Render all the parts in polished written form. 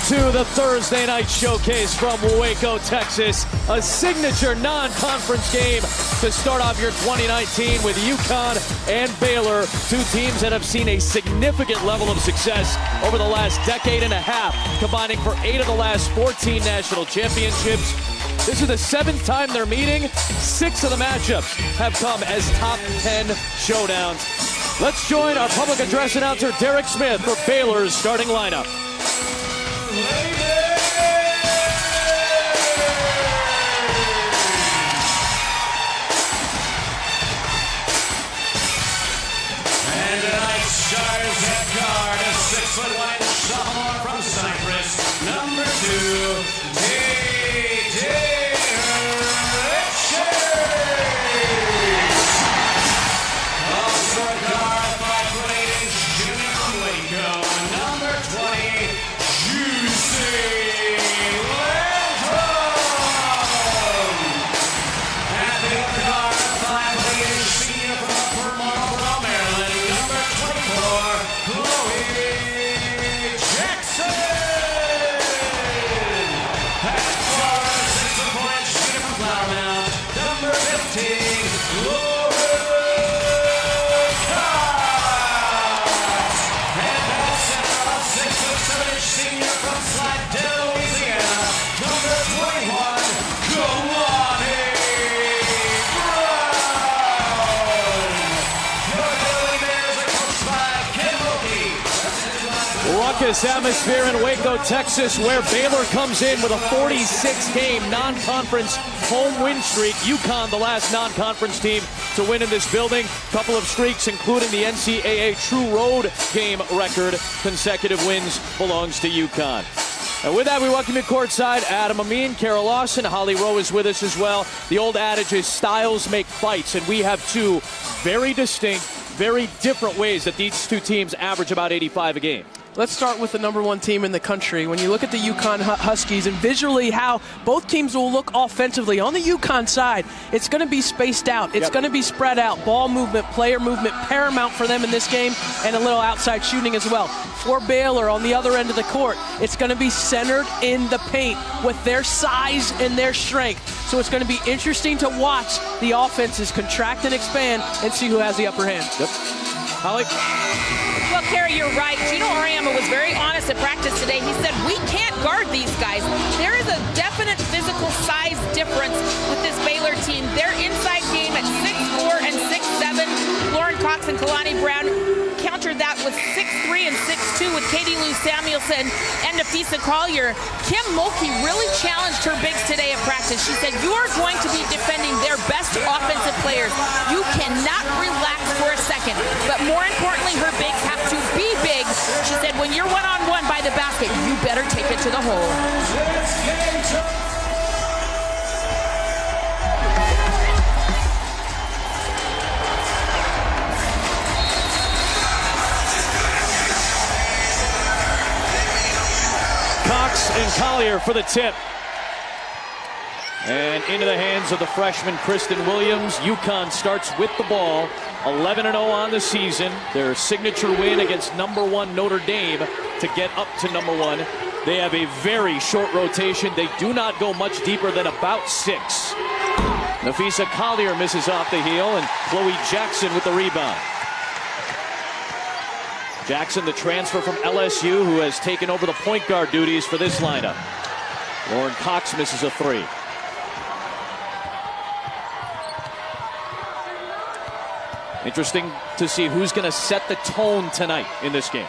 to the Thursday night showcase from Waco, Texas. A signature non-conference game to start off your 2019 with UConn and Baylor, two teams that have seen a significant level of success over the last decade and a half, combining for 8 of the last 14 national championships. This is the 7th time they're meeting. 6 of the matchups have come as top 10 showdowns. Let's join our public address announcer, Derek Smith, for Baylor's starting lineup. And tonight's starters at guard, a 6'1" sophomore from Cyprus, number 2, also at guard, 5'8" junior from Waco, number 20, at the other guard, 5'8" senior from Upper Marlboro, Maryland, number 24, Chloe Jackson. At guard, 6'4" senior from Flower Mound, number 15, Lauren Cox. And at center, 6'7" senior from Slidell, Louisiana, number 21, Kalani Brown. Your Billy Bears are coached by Ken Loki. Ruckus atmosphere in Waco, Texas, where Baylor comes in with a 46-game non-conference home win streak. UConn, the last non-conference team to win in this building. Couple of streaks, including the NCAA True Road game record. Consecutive wins belongs to UConn. And with that, we welcome you courtside. Adam Amin, Carol Lawson, Holly Rowe is with us as well. The old adage is styles make fights, and we have two very distinct, very different ways that these two teams average about 85 a game. Let's start with the #1 team in the country. When you look at the UConn Huskies and visually how both teams will look offensively, on the UConn side, it's going to be spaced out. It's going to be spread out. Ball movement, player movement, paramount for them in this game, and a little outside shooting as well. For Baylor, on the other end of the court, it's going to be centered in the paint with their size and their strength. So it's going to be interesting to watch the offenses contract and expand and see who has the upper hand. Yep. Holly? Well, Kerry, you're right. Gino Auriemma was very honest at practice today. He said, we can't guard these guys. There is a definite physical size difference with this Baylor team. Their inside game at 6'4" and 6'7". Lauren Cox and Kalani Brown countered that with 6'3" and 6'2" with Katie Lou Samuelson and Nafisa Collier. Kim Mulkey really challenged her bigs today at practice. She said, you are going to be defending their best offensive players. You cannot relax for a second. But more importantly, her bigs have to be big. She said, when you're one-on-one by the basket, you better take it to the hole. Cox and Collier for the tip. And into the hands of the freshman Kristen Williams. UConn starts with the ball. 11-0 on the season. Their signature win against #1 Notre Dame to get up to #1. They have a very short rotation. They do not go much deeper than about 6. Nafisa Collier misses off the heel, and Chloe Jackson with the rebound. Jackson, the transfer from LSU, who has taken over the point guard duties for this lineup. Lauren Cox misses a 3. Interesting to see who's going to set the tone tonight in this game.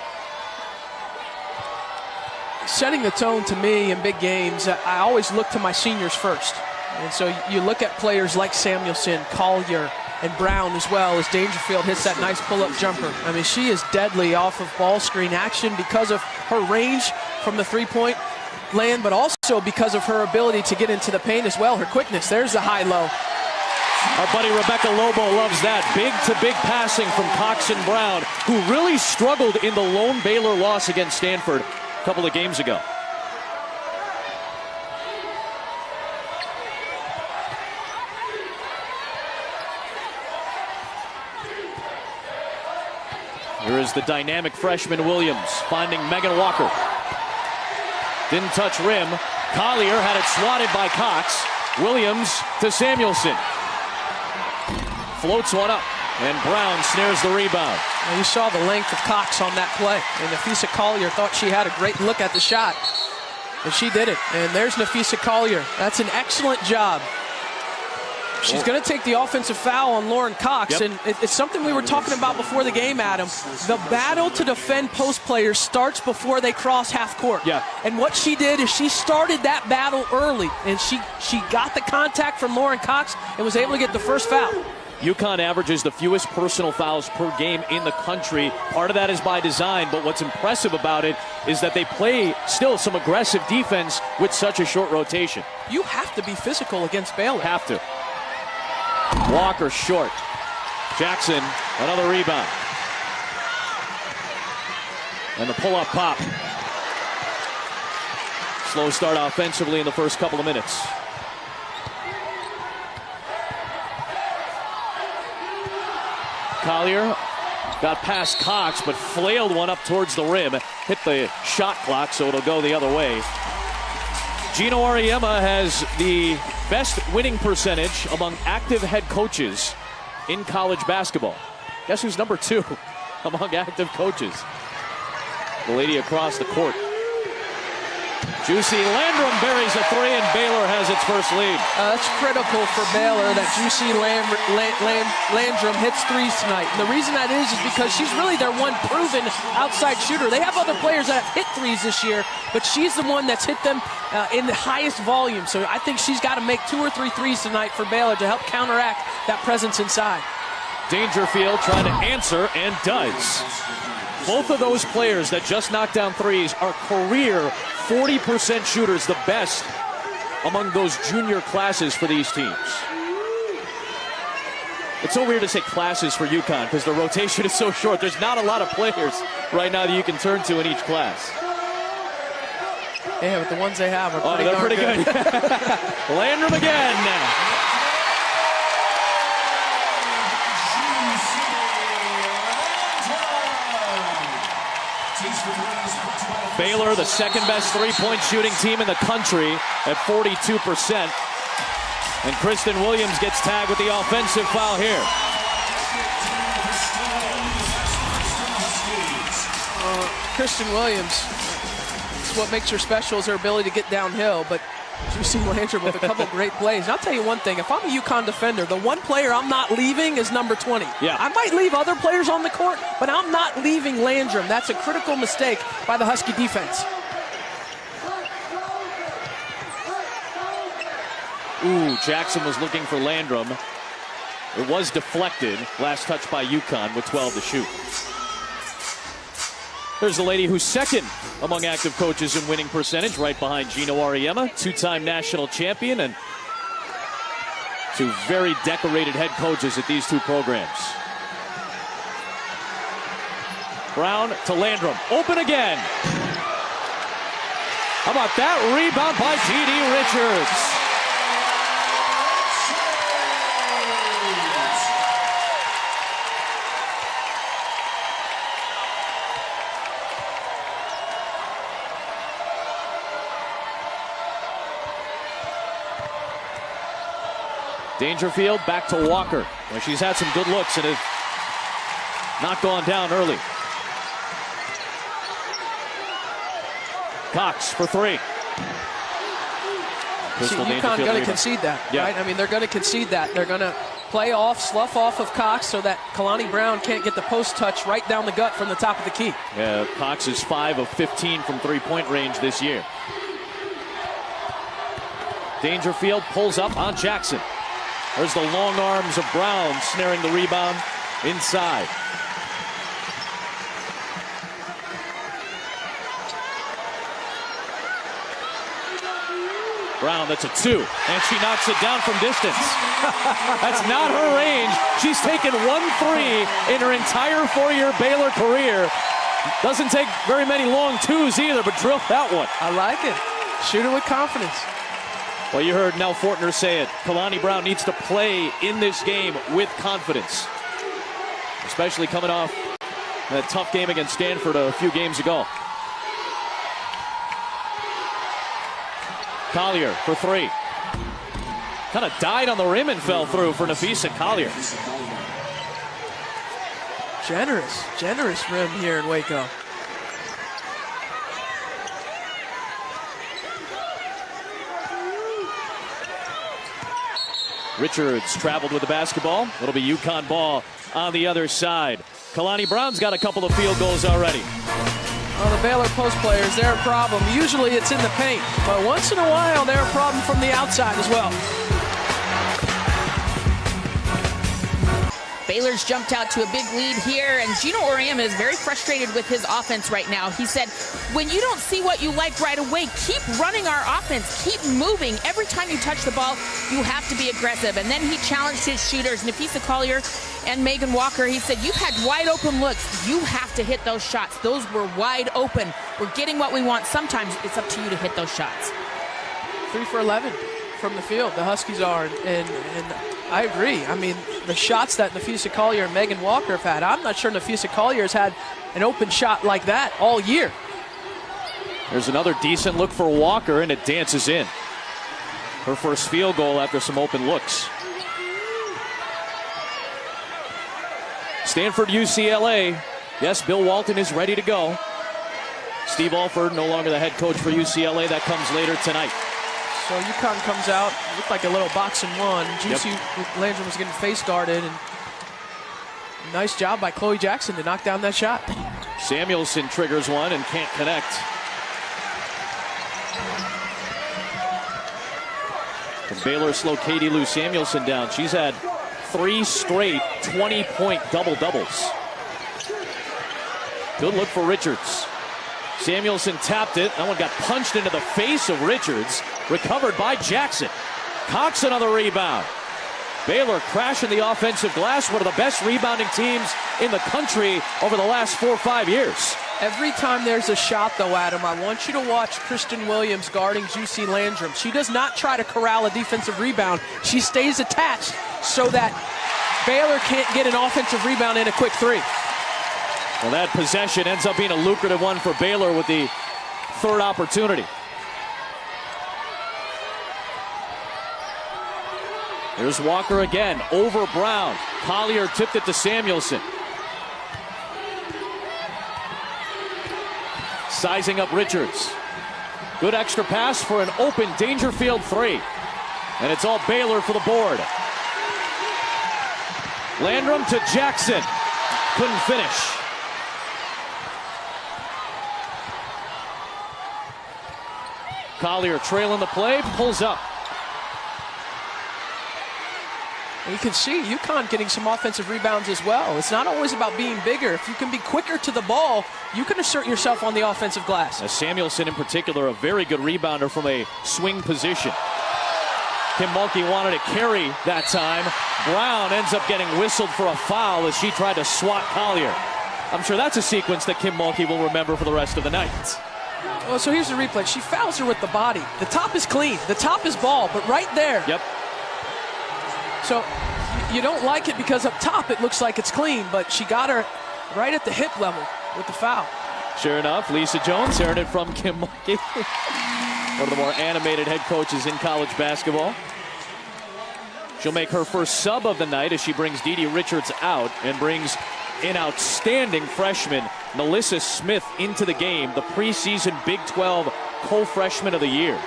Setting the tone to me in big games, I always look to my seniors first. And so you look at players like Samuelson, Collier, and Brown as well as Dangerfield hits that nice pull-up jumper. I mean, she is deadly off of ball screen action because of her range from the three-point land, but also because of her ability to get into the paint as well, her quickness. There's the high-low. Our buddy Rebecca Lobo loves that. Big-to-big passing from Cox and Brown, who really struggled in the lone Baylor loss against Stanford a couple of games ago. Here is the dynamic freshman Williams finding Megan Walker. Didn't touch rim. Collier had it swatted by Cox. Williams to Samuelson. Floats one up, and Brown snares the rebound. Well, you saw the length of Cox on that play, and Nafisa Collier thought she had a great look at the shot, and she did it. And there's Nafisa Collier. That's an excellent job. She's going to take the offensive foul on Lauren Cox, and it's something we were talking about before the game, Adam. The battle to defend post players starts before they cross half court. Yeah. And what she did is she started that battle early, and she got the contact from Lauren Cox and was able to get the first foul. UConn averages the fewest personal fouls per game in the country. Part of that is by design, but what's impressive about it is that they play still some aggressive defense with such a short rotation. You have to be physical against Baylor. Have to. Walker short. Jackson, another rebound. And the pull-up pop. Slow start offensively in the first couple of minutes. Collier got past Cox, but flailed one up towards the rim. Hit the shot clock, so it'll go the other way. Gino Auriemma has the best winning percentage among active head coaches in college basketball. Guess who's number 2 among active coaches? The lady across the court. Juicy Landrum buries a 3, and Baylor has its first lead. That's critical for Baylor that Juicy Landrum hits threes tonight. And the reason that is because she's really their one proven outside shooter. They have other players that have hit threes this year, but she's the one that's hit them in the highest volume. So I think she's got to make 2 or 3 threes tonight for Baylor to help counteract that presence inside. Dangerfield trying to answer, and does. Both of those players that just knocked down threes are career 40% shooters, the best among those junior classes for these teams. It's so weird to say classes for UConn because the rotation is so short. There's not a lot of players right now that you can turn to in each class. Yeah, but the ones they have are pretty good. Landrum again. Baylor, the second best three-point shooting team in the country at 42%. And Kristen Williams gets tagged with the offensive foul here. Kristen Williams, what makes her special is her ability to get downhill, but Juicy Landrum with a couple great plays. And I'll tell you one thing, if I'm a UConn defender, the one player I'm not leaving is number 20. Yeah. I might leave other players on the court, but I'm not leaving Landrum. That's a critical mistake by the Husky defense. Ooh, Jackson was looking for Landrum. It was deflected. Last touch by UConn with 12 to shoot. There's the lady who's second among active coaches in winning percentage, right behind Gino Auriemma, 2-time national champion, and 2 very decorated head coaches at these 2 programs. Brown to Landrum, open again. How about that rebound by T.D. Richards? Dangerfield back to Walker, where she's had some good looks and has not gone down early. Cox for 3. UConn going to concede that, right? I mean, they're going to concede that. They're going to slough off of Cox so that Kalani Brown can't get the post touch right down the gut from the top of the key. Yeah, Cox is 5 of 15 from three-point range this year. Dangerfield pulls up on Jackson. There's the long arms of Brown snaring the rebound inside. Brown, that's a 2, and she knocks it down from distance. That's not her range. She's taken 1 3 in her entire 4-year Baylor career. Doesn't take very many long 2s either, but drilled that one. I like it. Shoot it with confidence. Well, you heard Nell Fortner say it. Kalani Brown needs to play in this game with confidence, especially coming off that tough game against Stanford a few games ago. Collier for three. Kind of died on the rim and fell through for Napheesa Collier. Generous rim here in Waco. Richards traveled with the basketball. It'll be UConn ball on the other side. Kalani Brown's got a couple of field goals already. Well, the Baylor post players, they're a problem. Usually it's in the paint, but once in a while they're a problem from the outside as well. Baylor's jumped out to a big lead here, and Gino Auriemma is very frustrated with his offense right now. He said, when you don't see what you like right away, keep running our offense, keep moving. Every time you touch the ball, you have to be aggressive. And then he challenged his shooters, Napheesa Collier and Megan Walker. He said, you've had wide open looks. You have to hit those shots. Those were wide open. We're getting what we want. Sometimes it's up to you to hit those shots. 3 for 11 from the field, the Huskies are, and I agree. I mean, the shots that Napheesa Collier and Megan Walker have had, I'm not sure Napheesa Collier has had an open shot like that all year. There's another decent look for Walker, and it dances in. Her first field goal after some open looks. Stanford, UCLA. Yes, Bill Walton is ready to go. Steve Alford, no longer the head coach for UCLA. That comes later tonight. So UConn comes out, looked like a little box and one. Juicy Landrum was getting face guarded, and nice job by Chloe Jackson to knock down that shot. Samuelson triggers one and can't connect. The Baylor slow Katie Lou Samuelson down. She's had 3 straight 20-point double-doubles. Good look for Richards. Samuelson tapped it. That one got punched into the face of Richards. Recovered by Jackson. Cox on the rebound. Baylor crashing the offensive glass. One of the best rebounding teams in the country over the last 4 or 5 years. Every time there's a shot, though, Adam, I want you to watch Kristen Williams guarding Juicy Landrum. She does not try to corral a defensive rebound. She stays attached so that Baylor can't get an offensive rebound in a quick three. Well, that possession ends up being a lucrative one for Baylor with the third opportunity. There's Walker again, over Brown. Collier tipped it to Samuelson. Sizing up Richards. Good extra pass for an open Dangerfield three. And it's all Baylor for the board. Landrum to Jackson. Couldn't finish. Collier trailing the play, pulls up. And you can see UConn getting some offensive rebounds as well. It's not always about being bigger. If you can be quicker to the ball, you can assert yourself on the offensive glass. Samuelson in particular, a very good rebounder from a swing position. Kim Mulkey wanted to carry that time. Brown ends up getting whistled for a foul as she tried to swat Collier. I'm sure that's a sequence that Kim Mulkey will remember for the rest of the night. Well, so here's the replay. She fouls her with the body. The top is clean. The top is ball, but right there. Yep. So you don't like it because up top it looks like it's clean, but she got her right at the hip level with the foul. Sure enough, Lisa Jones hearing it from Kim Mulkey. One of the more animated head coaches in college basketball. She'll make her first sub of the night as she brings Dee Dee Richards out and brings an outstanding freshman, Melissa Smith, into the game, the preseason Big 12 co-freshman of the year.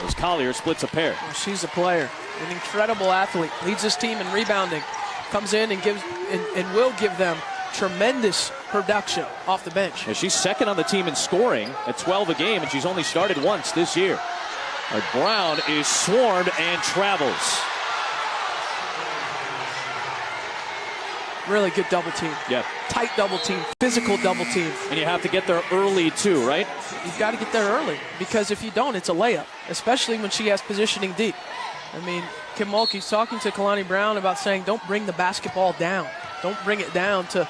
As Collier splits a pair. Well, she's a player, an incredible athlete, leads this team in rebounding, comes in and gives and will give them tremendous production off the bench. Yeah, she's second on the team in scoring at 12 a game, and she's only started once this year. Brown is swarmed and travels. Really good double team. Yep. Tight double team, physical double team. And you have to get there early too, right? You've got to get there early, because if you don't, it's a layup, especially when she has positioning deep. I mean, Kim Mulkey's talking to Kalani Brown about saying, don't bring the basketball down. Don't bring it down to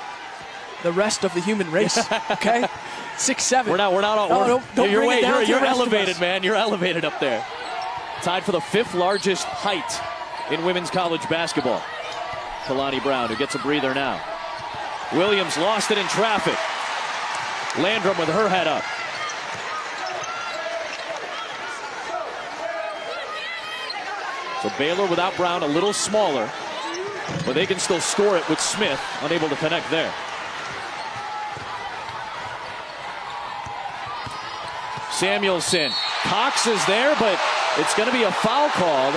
the rest of the human race, okay? 6'7". We're not don't you're bring it down to you're the rest of elevated, us. man. You're elevated up there. Tied for the 5th largest height in women's college basketball. Kalani Brown, who gets a breather now. Williams lost it in traffic. Landrum with her head up. So Baylor without Brown a little smaller, but they can still score it with Smith unable to connect there. Samuelson. Cox is there, but it's going to be a foul called.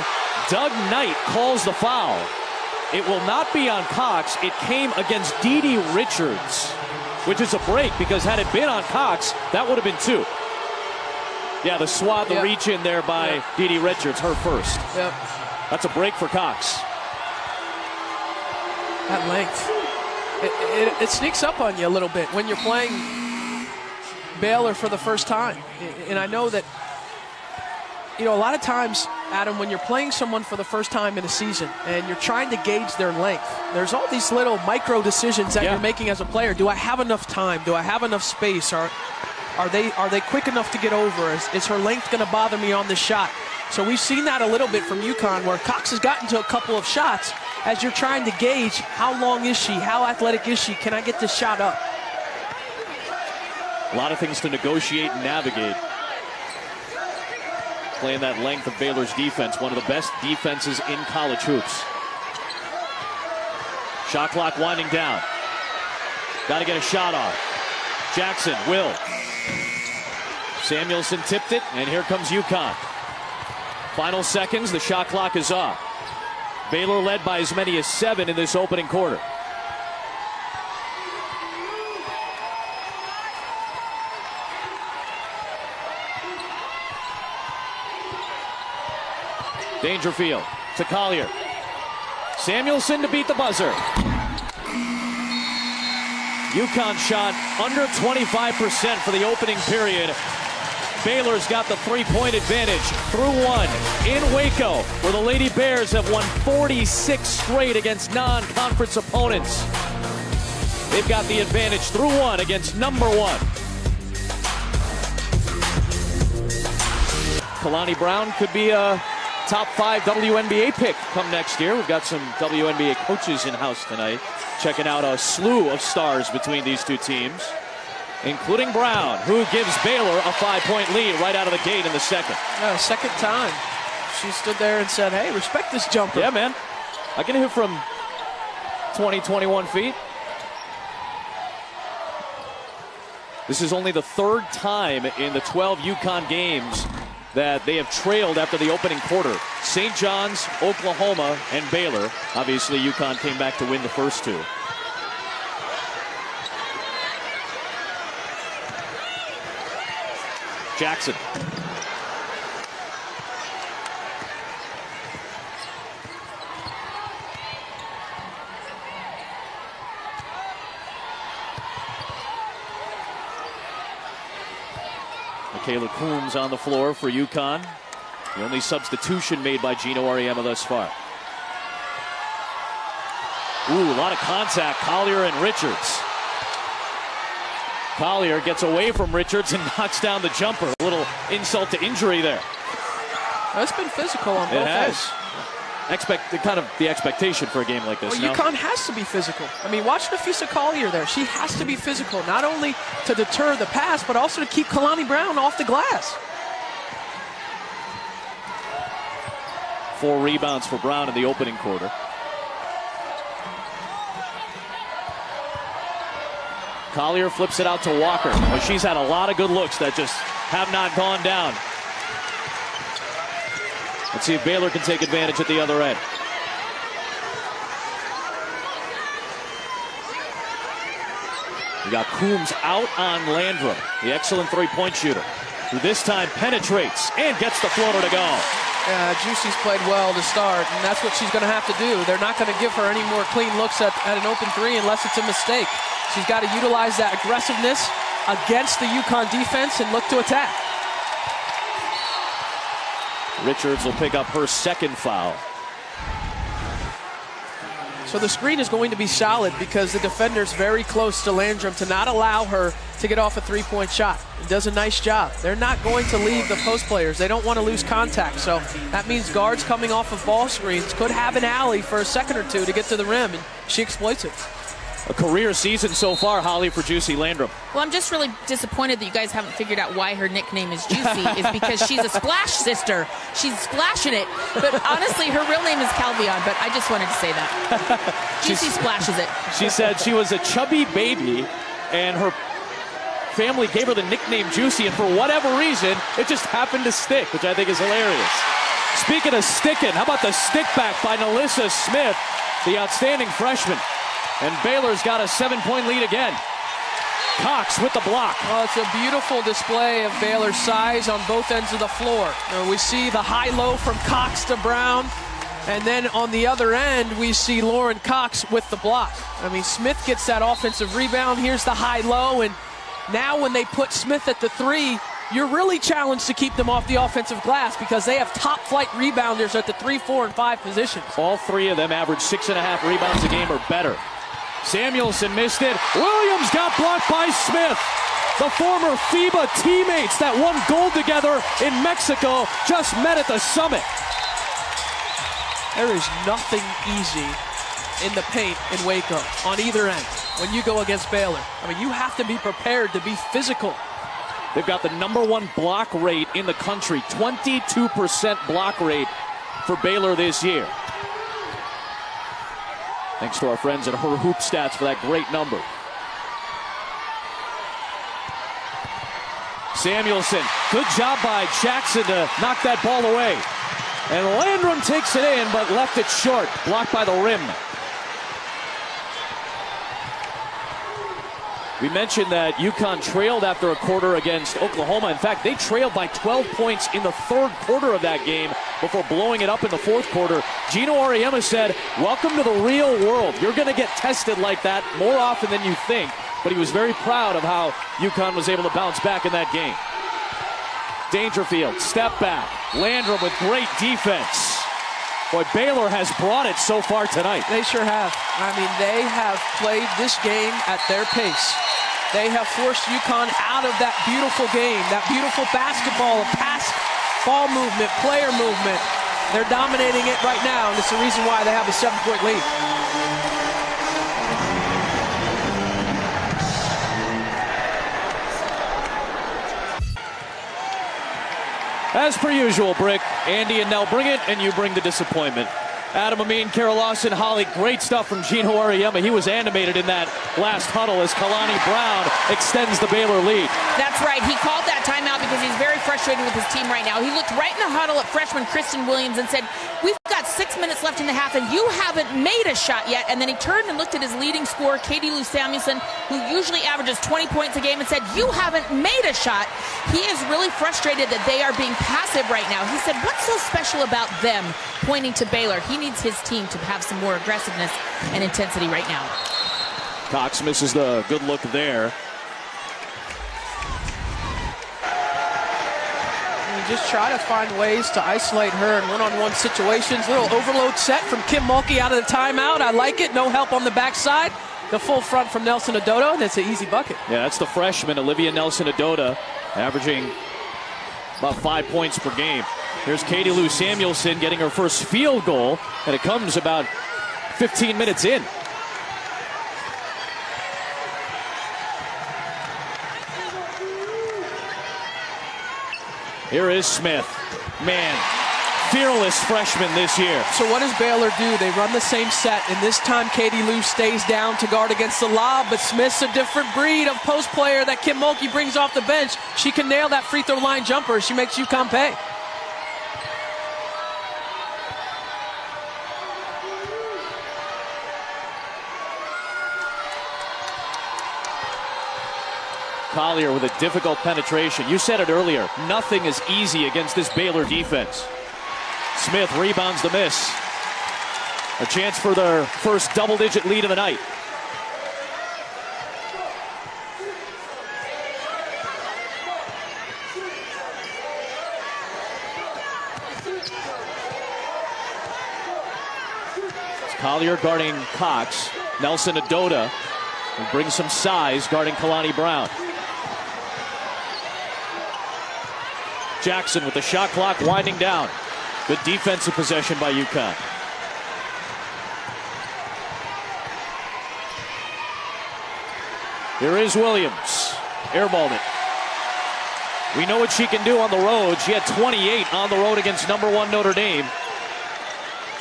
Doug Knight calls the foul. It will not be on Cox. It came against Dee Richards, which is a break because had it been on Cox, that would have been 2. Yeah, the swat, the reach in there by Dee Richards, her first. Yep. That's a break for Cox. That length. It sneaks up on you a little bit when you're playing Baylor for the first time. And I know that, a lot of times, Adam, when you're playing someone for the first time in a season and you're trying to gauge their length, there's all these little micro decisions that you're making as a player. Do I have enough time? Do I have enough space? Are they quick enough to get over? Is her length going to bother me on this shot? So we've seen that a little bit from UConn, where Cox has gotten to a couple of shots as you're trying to gauge how long is she, how athletic is she, can I get this shot up? A lot of things to negotiate and navigate. Playing that length of Baylor's defense, one of the best defenses in college hoops. Shot clock winding down. Got to get a shot off. Jackson will. Samuelson tipped it, and here comes UConn. Final seconds, the shot clock is off. Baylor led by as many as 7 in this opening quarter. Dangerfield to Collier. Samuelson to beat the buzzer. UConn shot under 25% for the opening period. Baylor's got the 3-point advantage through 1 in Waco, where the Lady Bears have won 46 straight against non-conference opponents. They've got the advantage through 1 against number 1. Kalani Brown could be a top 5 WNBA pick come next year. We've got some WNBA coaches in-house tonight, checking out a slew of stars between these two teams, including Brown, who gives Baylor a 5-point lead right out of the gate in the second. Yeah, second time. She stood there and said, hey, respect this jumper. Yeah, man. I can hit from 20, 21 feet. This is only the 3rd time in the 12 UConn games that they have trailed after the opening quarter. St. John's, Oklahoma, and Baylor. Obviously, UConn came back to win the first 2. Jackson. Michaela Coombs on the floor for UConn. The only substitution made by Gino Auriemma thus far. Ooh, a lot of contact. Collier and Richards. Collier gets away from Richards and knocks down the jumper. A little insult to injury there. It's been physical on both ends. Kind of the expectation for a game like this. Well, UConn has to be physical. I mean, watch Nafisa Collier there. She has to be physical, not only to deter the pass, but also to keep Kalani Brown off the glass. 4 rebounds for Brown in the opening quarter. Collier flips it out to Walker. Well, she's had a lot of good looks that just have not gone down. Let's see if Baylor can take advantage at the other end. We got Coombs out on Landrum, the excellent 3-point shooter, who this time penetrates and gets the floater to go. Yeah, Juicy's played well to start, and that's what she's going to have to do. They're not going to give her any more clean looks at an open 3 unless it's a mistake. She's got to utilize that aggressiveness against the UConn defense and look to attack. Richards will pick up her 2nd foul. So the screen is going to be solid because the defender's very close to Landrum to not allow her to get off a 3-point shot. He does a nice job. They're not going to leave the post players. They don't want to lose contact. So that means guards coming off of ball screens could have an alley for a second or two to get to the rim, and she exploits it. A career season so far, Holly, for Juicy Landrum. Well, I'm just really disappointed that you guys haven't figured out why her nickname is Juicy. Is because she's a splash sister. She's splashing it. But honestly, her real name is Calvion, but I just wanted to say that. Juicy splashes it. She said she was a chubby baby, and her family gave her the nickname Juicy, and for whatever reason, it just happened to stick, which I think is hilarious. Speaking of sticking, how about the stick back by Nalissa Smith, the outstanding freshman? And Baylor's got a 7-point lead again. Cox with the block. Well, it's a beautiful display of Baylor's size on both ends of the floor. We see the high-low from Cox to Brown. And then on the other end, we see Lauren Cox with the block. I mean, Smith gets that offensive rebound. Here's the high-low. And now when they put Smith at the 3, you're really challenged to keep them off the offensive glass because they have top-flight rebounders at the 3, 4, and 5 positions. All 3 of them average 6.5 rebounds a game or better. Samuelson missed it. Williams got blocked by Smith. The former FIBA teammates that won gold together in Mexico just met at the summit. There is nothing easy in the paint in Waco on either end when you go against Baylor. I mean, you have to be prepared to be physical. They've got the #1 block rate in the country, 22% block rate for Baylor this year. Thanks to our friends at Her Hoop Stats for that great number. Samuelson, good job by Jackson to knock that ball away. And Landrum takes it in, but left it short, blocked by the rim. We mentioned that UConn trailed after a quarter against Oklahoma. In fact, they trailed by 12 points in the 3rd quarter of that game before blowing it up in the 4th quarter. Gino Auriemma said, welcome to the real world. You're going to get tested like that more often than you think. But he was very proud of how UConn was able to bounce back in that game. Dangerfield, step back. Landrum with great defense. Boy, Baylor has brought it so far tonight. They sure have. I mean, they have played this game at their pace. They have forced UConn out of that beautiful game, that beautiful basketball, pass, ball movement, player movement. They're dominating it right now, and it's the reason why they have a 7-point lead. As per usual, Brick, Andy and Nell bring it, and you bring the disappointment. Adam Amin, Carol Lawson, Holly, great stuff from Gino Auriemma. He was animated in that last huddle as Kalani Brown extends the Baylor lead. That's right. He called that timeout because he's very frustrated with his team right now. He looked right in the huddle at freshman Kristen Williams and said, we've got 6 minutes left in the half, and you haven't made a shot yet. And then he turned and looked at his leading scorer, Katie Lou Samuelson, who usually averages 20 points a game, and said, you haven't made a shot. He is really frustrated that they are being passive right now. He said, what's so special about them, pointing to Baylor? He needs his team to have some more aggressiveness and intensity right now. Cox misses the good look there. You just try to find ways to isolate her in one-on-one situations. Little overload set from Kim Mulkey out of the timeout. I like it. No help on the backside. The full front from Nelson Adota. That's an easy bucket. Yeah, that's the freshman, Olivia Nelson Adota, averaging about 5 points per game. Here's Katie Lou Samuelson getting her first field goal, and it comes about 15 minutes in. Here is Smith. Man, fearless freshman this year. So what does Baylor do? They run the same set, and this time Katie Lou stays down to guard against the lob, but Smith's a different breed of post player that Kim Mulkey brings off the bench. She can nail that free throw line jumper. She makes UConn pay. Collier with a difficult penetration. You said it earlier, nothing is easy against this Baylor defense. Smith rebounds the miss. A chance for their first double-digit lead of the night. It's Collier guarding Cox. Nelson Adota will bring some size guarding Kalani Brown. Jackson with the shot clock winding down. Good defensive possession by UConn. Here is Williams. Airballed it. We know what she can do on the road. She had 28 on the road against #1 Notre Dame.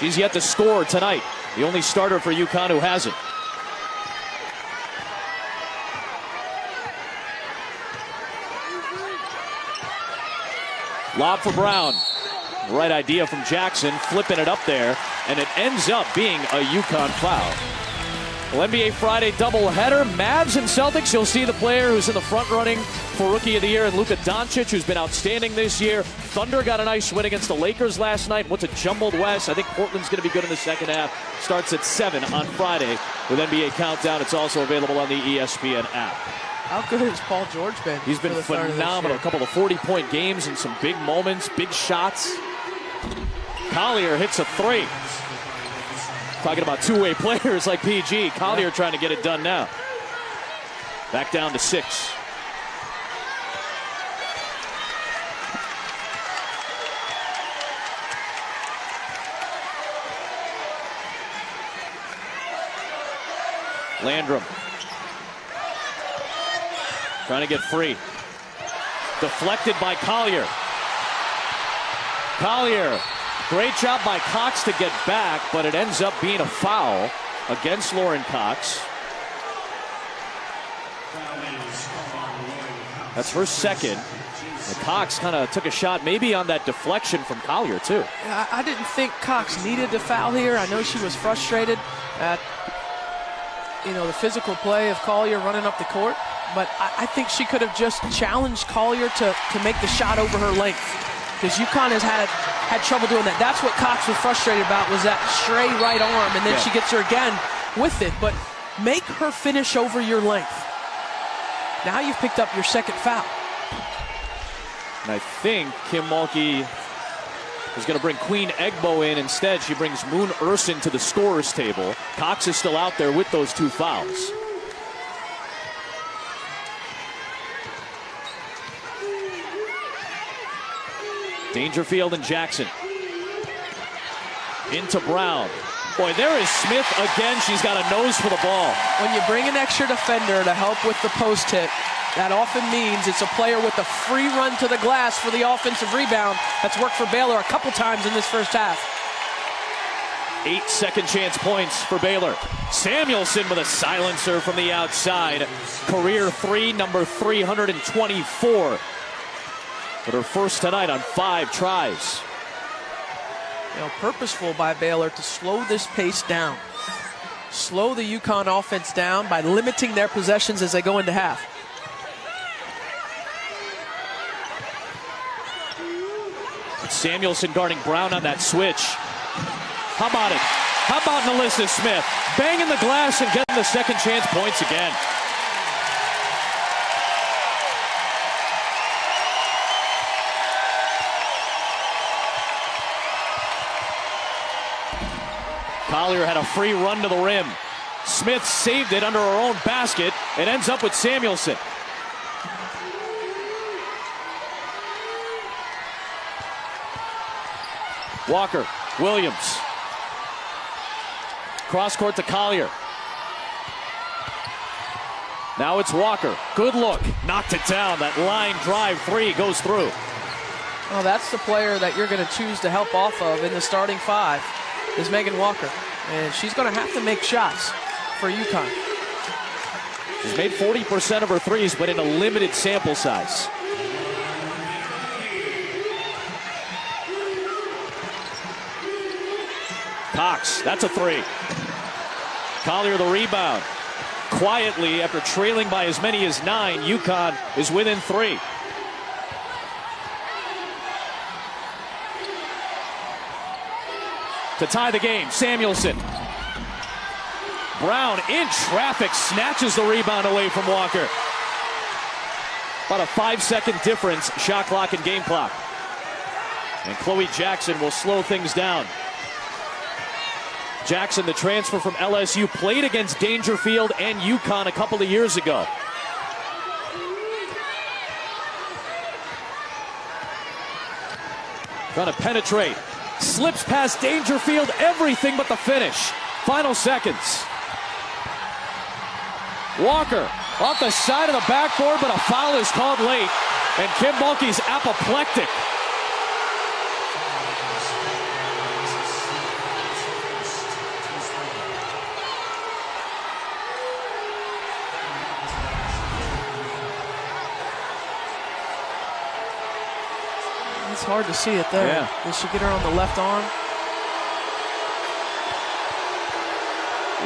She's yet to score tonight. The only starter for UConn who hasn't. Lob for Brown. Right idea from Jackson, flipping it up there, and it ends up being a UConn foul. Well, NBA Friday doubleheader, Mavs and Celtics. You'll see the player who's in the front running for Rookie of the Year, and Luka Doncic, who's been outstanding this year. Thunder got a nice win against the Lakers last night. What's a jumbled West? I think Portland's going to be good in the second half. Starts at 7 on Friday with NBA Countdown. It's also available on the ESPN app. How good has Paul George been? He's been phenomenal. A couple of 40-point games and some big moments, big shots. Collier hits a 3. Talking about two-way players like PG. Collier trying to get it done now. Back down to 6. Landrum. Trying to get free. Deflected by Collier. Collier. Great job by Cox to get back, but it ends up being a foul against Lauren Cox. That's her second. And Cox kind of took a shot maybe on that deflection from Collier, too. I didn't think Cox needed to foul here. I know she was frustrated at, the physical play of Collier running up the court, but I think she could have just challenged Collier to make the shot over her length, because UConn has had trouble doing that. That's what Cox was frustrated about, was that stray right arm, and then she gets her again with it. But make her finish over your length. Now you've picked up your second foul. And I think Kim Mulkey is going to bring Queen Egbo in instead. She brings Moon Ursin to the scorer's table. Cox is still out there with those 2 fouls. Dangerfield and Jackson. Into Brown. Boy, there is Smith again. She's got a nose for the ball. When you bring an extra defender to help with the post hit, that often means it's a player with a free run to the glass for the offensive rebound. That's worked for Baylor a couple times in this first half. 8 second chance points for Baylor. Samuelson with a silencer from the outside. Career 3, number 324. But her first tonight on 5 tries. Purposeful by Baylor to slow this pace down. Slow the UConn offense down by limiting their possessions as they go into half. Samuelson guarding Brown on that switch. How about it? How about Nalissa Smith? Banging the glass and getting the second chance points again. Collier had a free run to the rim. Smith saved it under her own basket. It ends up with Samuelson. Walker, Williams. Cross court to Collier. Now it's Walker. Good look. Knocked it down. That line drive 3 goes through. Well, that's the player that you're going to choose to help off of in the starting 5 is Megan Walker. And she's going to have to make shots for UConn. She's made 40% of her threes, but in a limited sample size. Cox, that's a 3. Collier the rebound. Quietly, after trailing by as many as 9, UConn is within 3. To tie the game, Samuelson. Brown in traffic, snatches the rebound away from Walker. About a 5-second difference, shot clock and game clock. And Chloe Jackson will slow things down. Jackson, the transfer from LSU, played against Dangerfield and UConn a couple of years ago. Trying to penetrate. Slips past Dangerfield, everything but the finish. Final seconds. Walker off the side of the backboard, but a foul is called late. And Kim Mulkey's apoplectic. It's hard to see it there. Yeah. Did she get her on the left arm?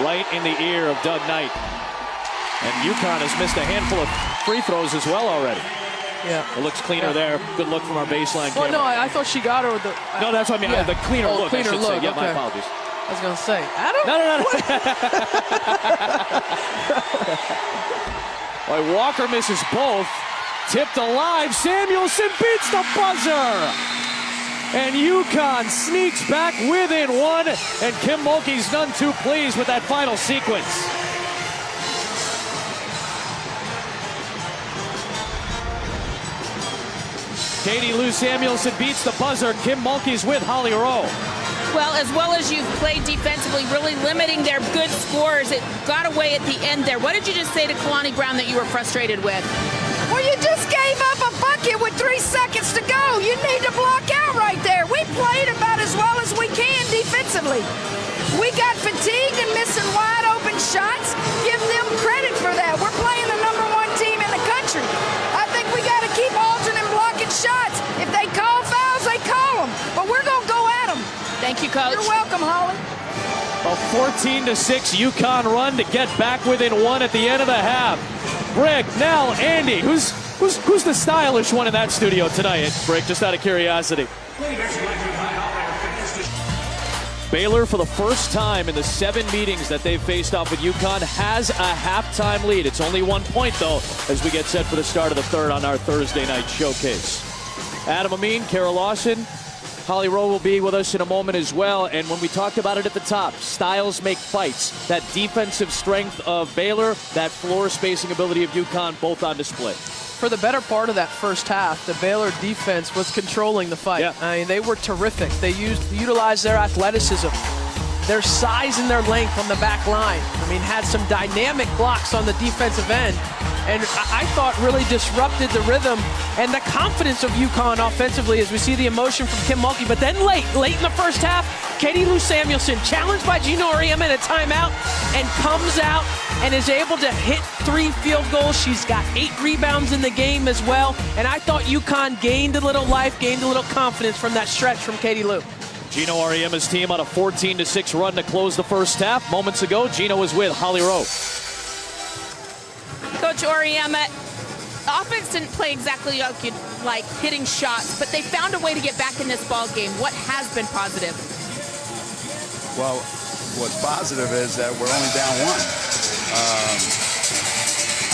Right in the ear of Doug Knight. And UConn has missed a handful of free throws as well already. Yeah. It looks cleaner there. Good look from our baseline camera. Well, no, I thought she got her with the... No, that's what I mean. Yeah. The cleaner look, cleaner I should look. say. Yeah, Okay. my apologies. I was going to say, Adam? No. Well, Walker misses both. Tipped alive. Samuelson beats the buzzer. And UConn sneaks back within one. And Kim Mulkey's none too pleased with that final sequence. Katie Lou Samuelson beats the buzzer. Kim Mulkey's with Holly Rowe. Well as you've played defensively, really limiting their good scores, it got away at the end there. What did you just say to Kalani Brown that you were frustrated with? Well, you just gave up a bucket with 3 seconds to go. You need to block out right there. We played about as well as we can defensively. We got fatigued and missing wide open shots. Give them credit for that. We're playing the #1 team in the country. I think we got to keep alternate blocking shots. If they call fouls, they call them. But we're going to go at them. Thank you, Coach. You're welcome, Holly. A 14-6 UConn run to get back within one at the end of the half. Brick, Nell, Andy, who's the stylish one in that studio tonight, Brick, just out of curiosity? Baylor, for the first time in the 7 meetings that they've faced off with UConn, has a halftime lead. It's only 1 point, though, as we get set for the start of the third on our Thursday night showcase. Adam Amin, Kara Lawson, Holly Rowe will be with us in a moment as well. And when we talked about it at the top, styles make fights. That defensive strength of Baylor, that floor spacing ability of UConn, both on display. For the better part of that first half, the Baylor defense was controlling the fight. Yeah. I mean, they were terrific. They utilized their athleticism, their size and their length on the back line. I mean, had some dynamic blocks on the defensive end. And I thought really disrupted the rhythm and the confidence of UConn offensively as we see the emotion from Kim Mulkey. But then late in the first half, Katie Lou Samuelson, challenged by Gino Auriemma in a timeout, and comes out and is able to hit 3 field goals. She's got 8 rebounds in the game as well. And I thought UConn gained a little life, gained a little confidence from that stretch from Katie Lou. Gino Auriemma's team on a 14-6 run to close the first half. Moments ago, Gino was with Holly Rowe. Coach Auriemma, offense didn't play exactly like you'd like, hitting shots, but they found a way to get back in this ball game. What has been positive? Well, what's positive is that we're only down 1.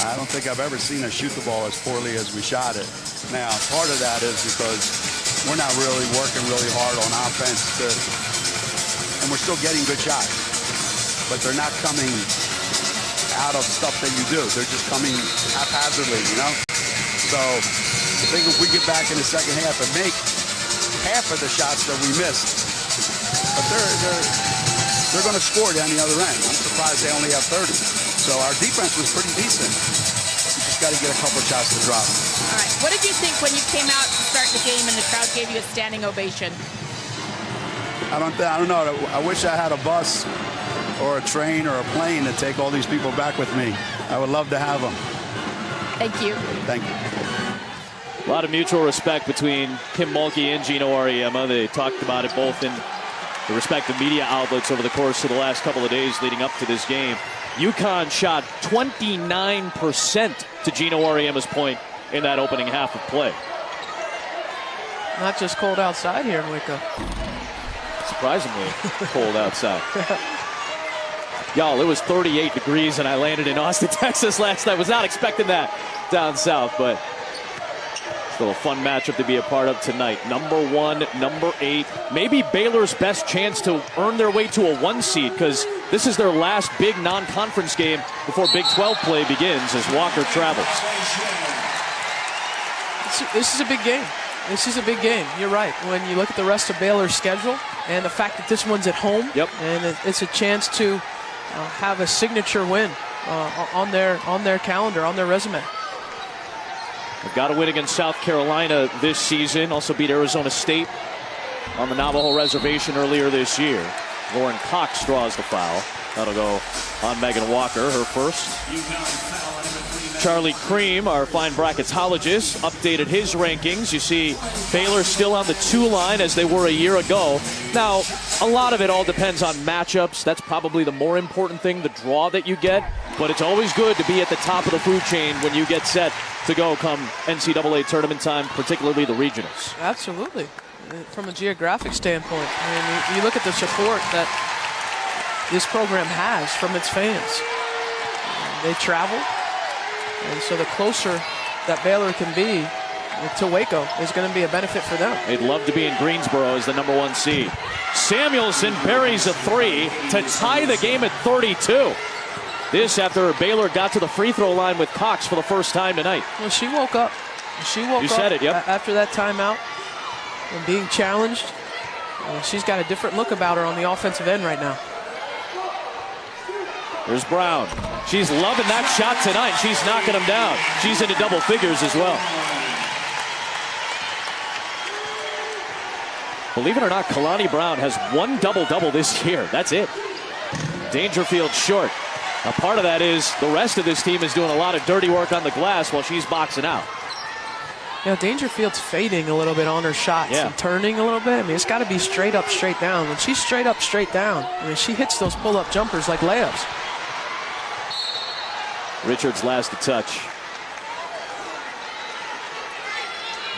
I don't think I've ever seen us shoot the ball as poorly as we shot it. Now, part of that is because we're not really working really hard on offense, and we're still getting good shots, but they're not coming out of stuff that you do. They're just coming haphazardly, you know? So I think if we get back in the second half and make half of the shots that we missed, but they're going to score down the other end. I'm surprised they only have 30. So our defense was pretty decent. We just got to get a couple shots to drop. All right. What did you think when you came out to start the game and the crowd gave you a standing ovation? I don't know. I wish I had a bus or a train or a plane to take all these people back with me. I would love to have them. Thank you. Thank you. A lot of mutual respect between Kim Mulkey and Gino Auriemma. They talked about it both in the respective media outlets over the course of the last couple of days leading up to this game. UConn shot 29% to Gino Auriemma's point in that opening half of play. Not just cold outside here in Waco. Surprisingly cold outside. Y'all, it was 38 degrees and I landed in Austin, Texas last night. Was not expecting that down south, but still a fun matchup to be a part of tonight. #1, #8. Maybe Baylor's best chance to earn their way to a 1 seed, because this is their last big non-conference game before Big 12 play begins as Walker travels. This is a big game. This is a big game. You're right. When you look at the rest of Baylor's schedule and the fact that this one's at home, yep, and it's a chance to have a signature win on their calendar, on their resume. They've got to win against South Carolina this season. Also beat Arizona State on the Navajo Reservation earlier this year. Lauren Cox draws the foul. That'll go on Megan Walker, her first. Charlie Cream, our fine bracketologist, updated his rankings. You see Baylor still on the 2 line as they were a year ago. Now, a lot of it all depends on matchups. That's probably the more important thing, the draw that you get. But it's always good to be at the top of the food chain when you get set to go come NCAA tournament time, particularly the regionals. Absolutely. From a geographic standpoint, I mean, you look at the support that this program has from its fans. They travel, and so the closer that Baylor can be to Waco is going to be a benefit for them. They'd love to be in Greensboro as the #1 seed. Samuelson buries a 3 to tie the game at 32. This after Baylor got to the free throw line with Cox for the first time tonight. Well, she woke up. You said it, yep. After that timeout and being challenged. She's got a different look about her on the offensive end right now. There's Brown. She's loving that shot tonight. She's knocking them down. She's into double figures as well. Believe it or not, Kalani Brown has 1 double-double this year. That's it. Dangerfield short. Now, part of that is the rest of this team is doing a lot of dirty work on the glass while she's boxing out. You know, Dangerfield's fading a little bit on her shots and turning a little bit. I mean, it's got to be straight up, straight down. When she's straight up, straight down, I mean, she hits those pull-up jumpers like layups. Richards last to touch.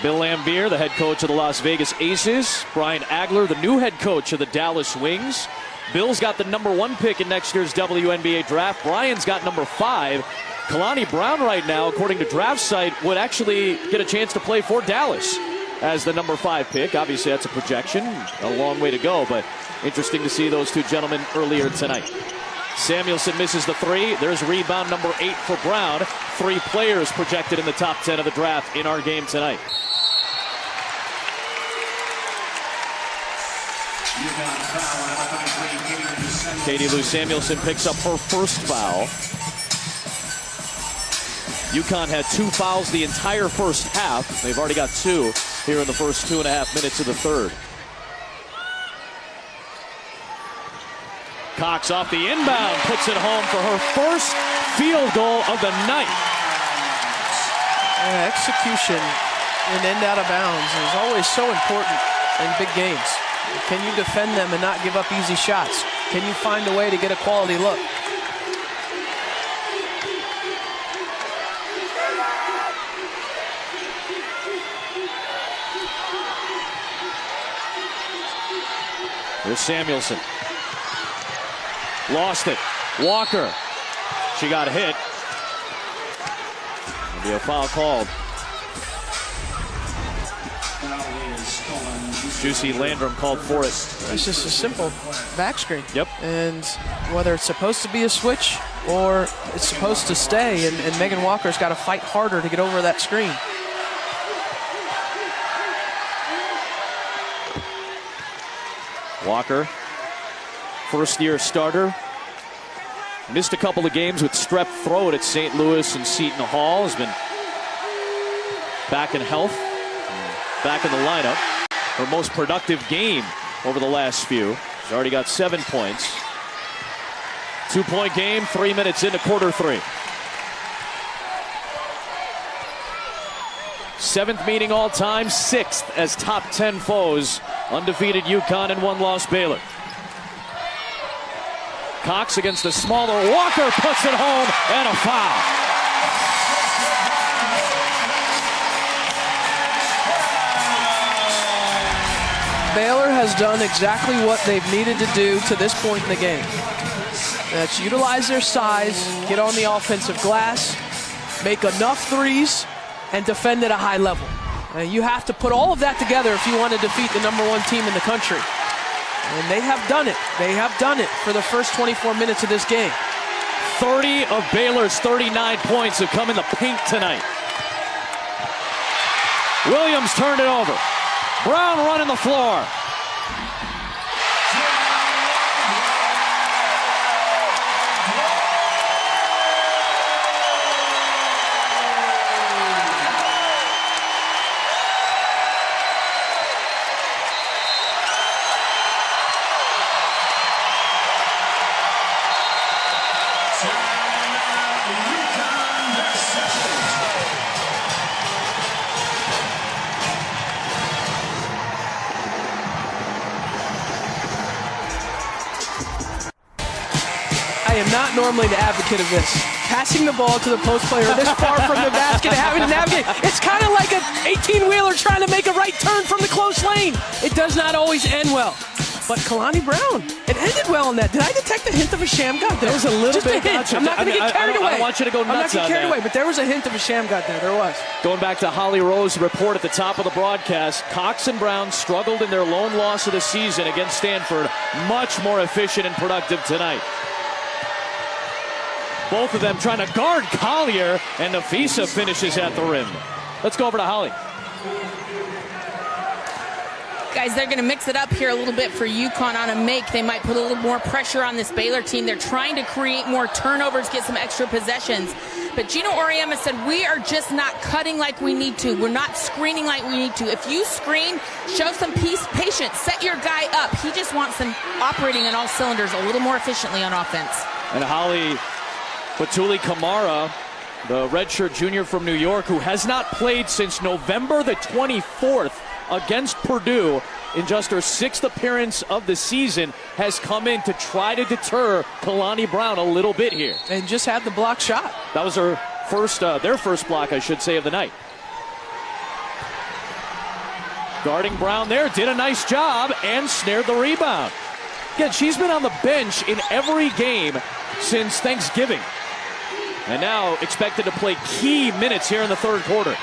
Bill Lambier, the head coach of the Las Vegas Aces. Brian Agler, the new head coach of the Dallas Wings. Bill's got the #1 pick in next year's WNBA draft. Brian's got #5. Kalani Brown right now, according to Draft Site, would actually get a chance to play for Dallas as the #5 pick. Obviously, that's a projection. A long way to go, but interesting to see those two gentlemen earlier tonight. Samuelson misses the 3. There's rebound #8 for Brown. 3 players projected in the top 10 of the draft in our game tonight. Katie Lou Samuelson picks up her first foul. UConn had 2 fouls the entire first half. They've already got 2 here in the first 2.5 minutes of the third. Cox off the inbound, puts it home for her first field goal of the night. Execution and end out of bounds is always so important in big games. Can you defend them and not give up easy shots? Can you find a way to get a quality look? Here's Samuelson. Lost it. Walker. She got hit. There'll be a foul called. Juicy Landrum called for it. It's just a simple back screen. Yep. And whether it's supposed to be a switch or it's supposed to stay, and Megan Walker's got to fight harder to get over that screen. Walker, first-year starter. Missed a couple of games with strep throat at St. Louis and Seton Hall. Has been back in health, back in the lineup. Her most productive game over the last few. She's already got 7 points. 2-point game, 3 minutes into quarter 3. 7th meeting all time, 6th as top 10 foes. Undefeated UConn and 1-loss Baylor. Cox against the smaller Walker, puts it home, and a foul. Baylor has done exactly what they've needed to do to this point in the game. That's utilize their size, get on the offensive glass, make enough threes, and defend at a high level. You have to put all of that together if you want to defeat the #1 team in the country. And they have done it. They have done it for the first 24 minutes of this game. 30 of Baylor's 39 points have come in the paint tonight. Williams turned it over. Brown running the floor. not normally the advocate of this. Passing the ball to the post player this far from the basket and having to navigate. It's kind of like an 18-wheeler trying to make a right turn from the close lane. It does not always end well. But Kalani Brown, it ended well on that. Did I detect a hint of a sham god there? There was a little Just bit. A hint. I'm not going to get carried away. I don't want you to go nuts. I'm not going to get carried that. away, but there was a hint of a sham god there. There was. Going back to Holly Rowe's report at the top of the broadcast, Cox and Brown struggled in their lone loss of the season against Stanford. Much more efficient and productive tonight. Both of them trying to guard Collier, and Nafisa finishes at the rim. Let's go over to Holly. Guys, they're going to mix it up here a little bit for UConn on a make. They might put a little more pressure on this Baylor team. They're trying to create more turnovers, get some extra possessions. But Gino Auriemma said, we are just not cutting like we need to. We're not screening like we need to. If you screen, show some patience, set your guy up. He just wants them operating on all cylinders a little more efficiently on offense. And Holly, Batuli Kamara, the redshirt junior from New York, who has not played since November the 24th against Purdue in just her 6th appearance of the season, has come in to try to deter Kalani Brown a little bit here. And just had the block shot. That was her first, their first block, I should say, of the night. Guarding Brown there, did a nice job and snared the rebound. Again, she's been on the bench in every game since Thanksgiving. And now expected to play key minutes here in the third quarter.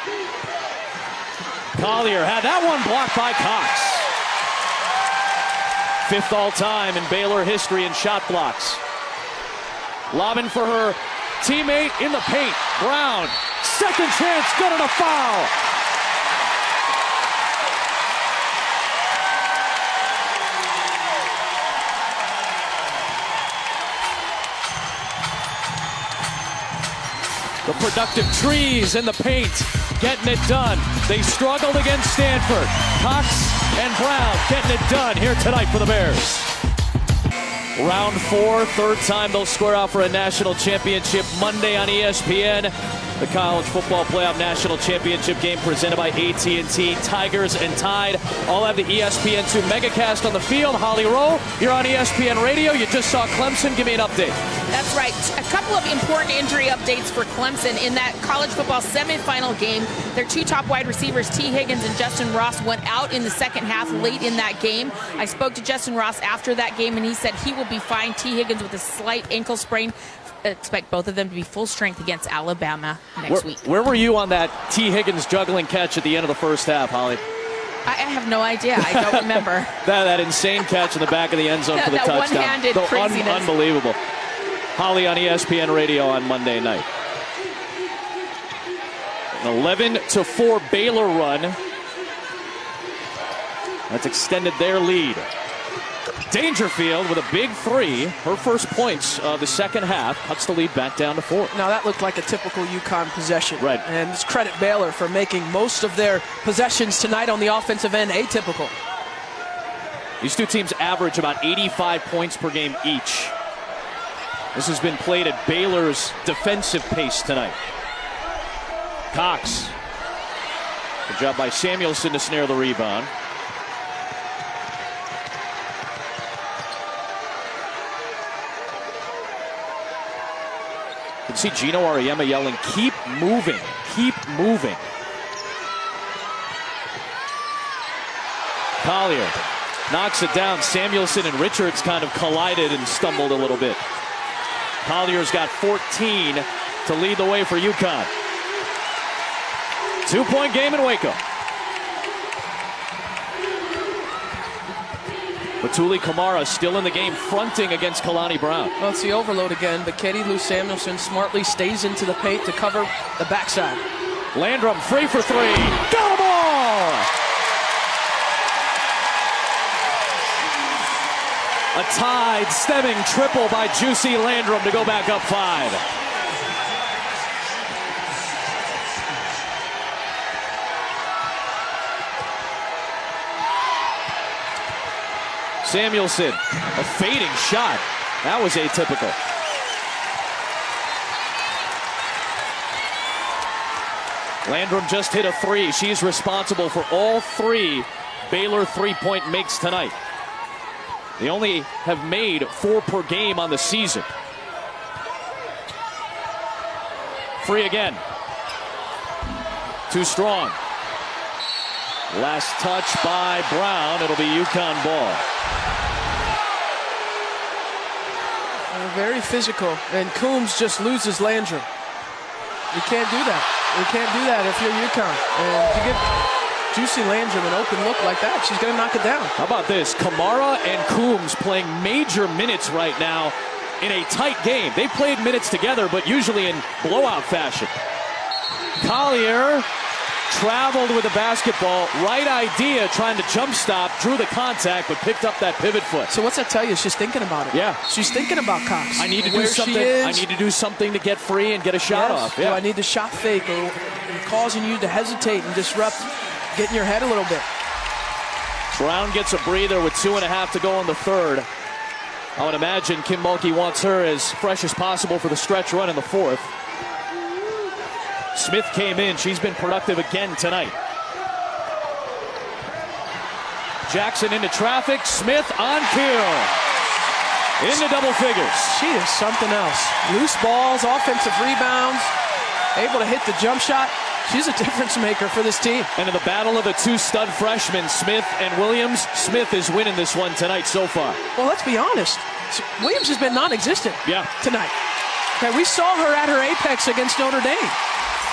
Collier had that one blocked by Cox. 5th all-time in Baylor history in shot blocks. Lobbing for her teammate in the paint. Brown, second chance, good and a foul. The productive trees in the paint, getting it done. They struggled against Stanford. Cox and Brown getting it done here tonight for the Bears. Round 4, third time they'll square out for a national championship Monday on ESPN. The College Football Playoff National Championship game presented by AT&T. Tigers and Tide all have the ESPN2 Megacast on the field. Holly Rowe, you're on ESPN Radio. You just saw Clemson. Give me an update. That's right. A couple of important injury updates for Clemson in that college football semifinal game. Their 2 top wide receivers, T. Higgins and Justin Ross, went out in the second half late in that game. I spoke to Justin Ross after that game, and he said he will be fine. T. Higgins with a slight ankle sprain. Expect both of them to be full strength against Alabama next week. Where were you on that T. Higgins juggling catch at the end of the first half, Holly? I have no idea. I don't remember. that insane catch in the back of the end zone for the touchdown. One-handed craziness. Unbelievable. Holly on ESPN Radio on Monday night. An 11-4 Baylor run. That's extended their lead. Dangerfield with a big 3. Her first points of the second half cuts the lead back down to 4. Now that looked like a typical UConn possession. Right. And just credit Baylor for making most of their possessions tonight on the offensive end atypical. These two teams average about 85 points per game each. This has been played at Baylor's defensive pace tonight. Cox. Good job by Samuelson to snare the rebound. You can see Gino Auriemma yelling, keep moving, keep moving. Collier knocks it down. Samuelson and Richards kind of collided and stumbled a little bit. Collier's got 14 to lead the way for UConn. 2-point game in Waco. Batuli Kamara still in the game, fronting against Kalani Brown. Well, it's the overload again, but Katie Lou Samuelson smartly stays into the paint to cover the backside. Landrum free for 3. Got them all! A Tide stemming triple by Juicy Landrum to go back up 5. Samuelson, a fading shot. That was atypical. Landrum just hit a 3. She's responsible for all 3 Baylor 3-point makes tonight. They only have made 4 per game on the season. Free again. Too strong. Last touch by Brown. It'll be UConn ball. Very physical, and Coombs just loses Landrum. You can't do that. You can't do that if you're UConn. And to give Juicy Landrum an open look like that, she's going to knock it down. How about this? Kamara and Coombs playing major minutes right now in a tight game. They played minutes together, but usually in blowout fashion. Collier traveled with the basketball. Right idea, trying to jump stop, drew the contact, but picked up that pivot foot. So what's that tell you? She's thinking about it. Yeah. She's thinking about Cox. I need to do Where something. she is. I need to do something to get free and get a shot off. Yeah. I need to shot fake, or causing you to hesitate and disrupt, get in your head a little bit. Brown gets a breather with 2.5 to go in the third. I would imagine Kim Mulkey wants her as fresh as possible for the stretch run in the fourth. Smith came in. She's been productive again tonight. Jackson into traffic. Smith on kill. Into double figures. She is something else. Loose balls, offensive rebounds, able to hit the jump shot. She's a difference maker for this team. And in the battle of the two stud freshmen, Smith and Williams, Smith is winning this one tonight so far. Well, let's be honest. Williams has been non-existent tonight. Okay, we saw her at her apex against Notre Dame,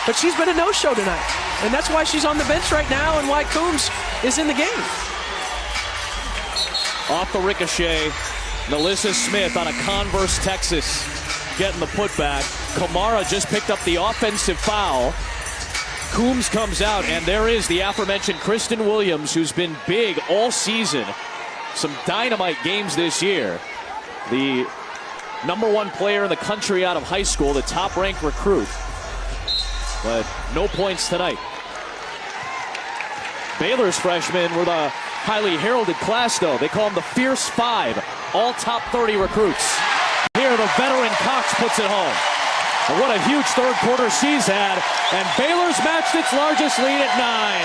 but she's been a no-show tonight. And that's why she's on the bench right now and why Coombs is in the game. Off the ricochet, Nalissa Smith on a Converse Texas getting the putback. Kamara just picked up the offensive foul. Coombs comes out, and there is the aforementioned Kristen Williams, who's been big all season. Some dynamite games this year. The #1 player in the country out of high school, the top-ranked recruit. But no points tonight. Baylor's freshmen were the highly heralded class, though. They call them the Fierce Five, all top 30 recruits. Here, the veteran Cox puts it home. And what a huge third quarter she's had. And Baylor's matched its largest lead at 9.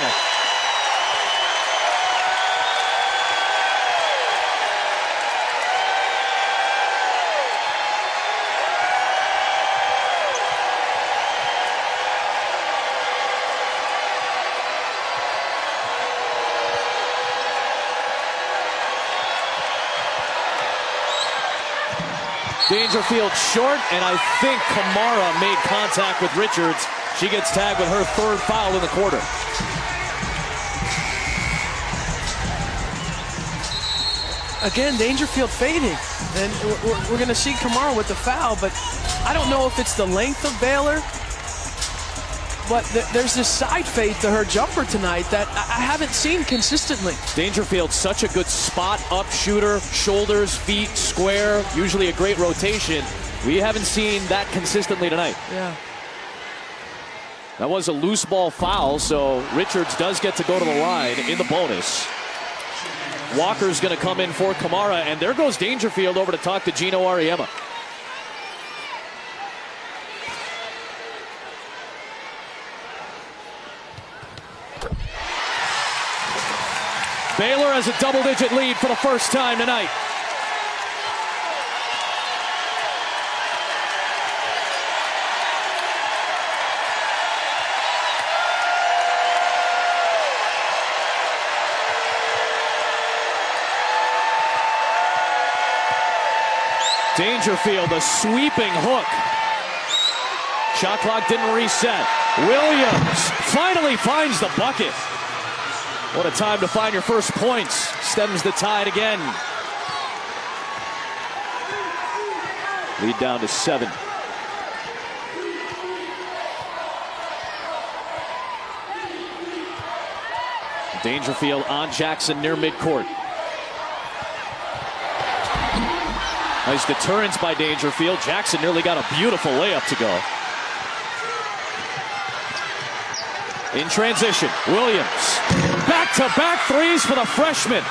Dangerfield short, and I think Kamara made contact with Richards. She gets tagged with her third foul in the quarter. Again, Dangerfield fading. And we're going to see Kamara with the foul, but I don't know if it's the length of Baylor, but there's this side fade to her jumper tonight that I haven't seen consistently. Dangerfield, such a good spot-up shooter, shoulders, feet, square, usually a great rotation. We haven't seen that consistently tonight. Yeah. That was a loose ball foul, so Richards does get to go to the line in the bonus. Walker's going to come in for Kamara, and there goes Dangerfield over to talk to Gino Auriemma. Baylor has a double-digit lead for the first time tonight. Dangerfield, a sweeping hook. Shot clock didn't reset. Williams finally finds the bucket. What a time to find your first points. Stems the tide again. Lead down to 7. Dangerfield on Jackson near midcourt. Nice deterrence by Dangerfield. Jackson nearly got a beautiful layup to go. In transition, Williams. Back-to-back threes for the freshman.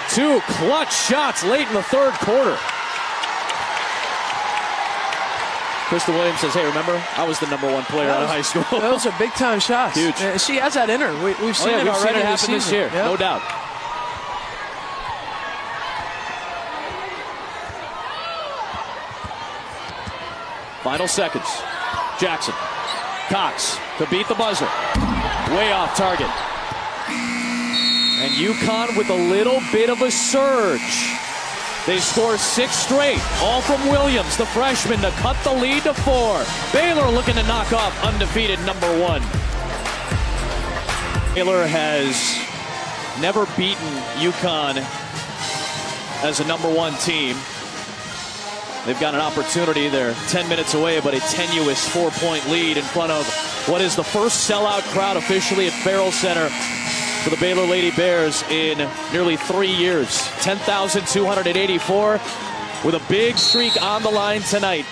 2 clutch shots late in the third quarter. Kristen Williams says, hey, remember, I was the #1 player out of high school. Those are big-time shots. Huge. She has that in her. We've seen it already happen this year, Yep. no doubt. Final seconds. Jackson. Cox to beat the buzzer. Way off target. And UConn with a little bit of a surge. They score 6 straight, all from Williams, the freshman, to cut the lead to 4. Baylor looking to knock off undefeated number 1. Baylor has never beaten UConn as a number 1 team. They've got an opportunity. They're 10 minutes away, but a tenuous 4-point lead in front of what is the first sellout crowd officially at Farrell Center for the Baylor Lady Bears in nearly 3 years. 10,284 with a big streak on the line tonight.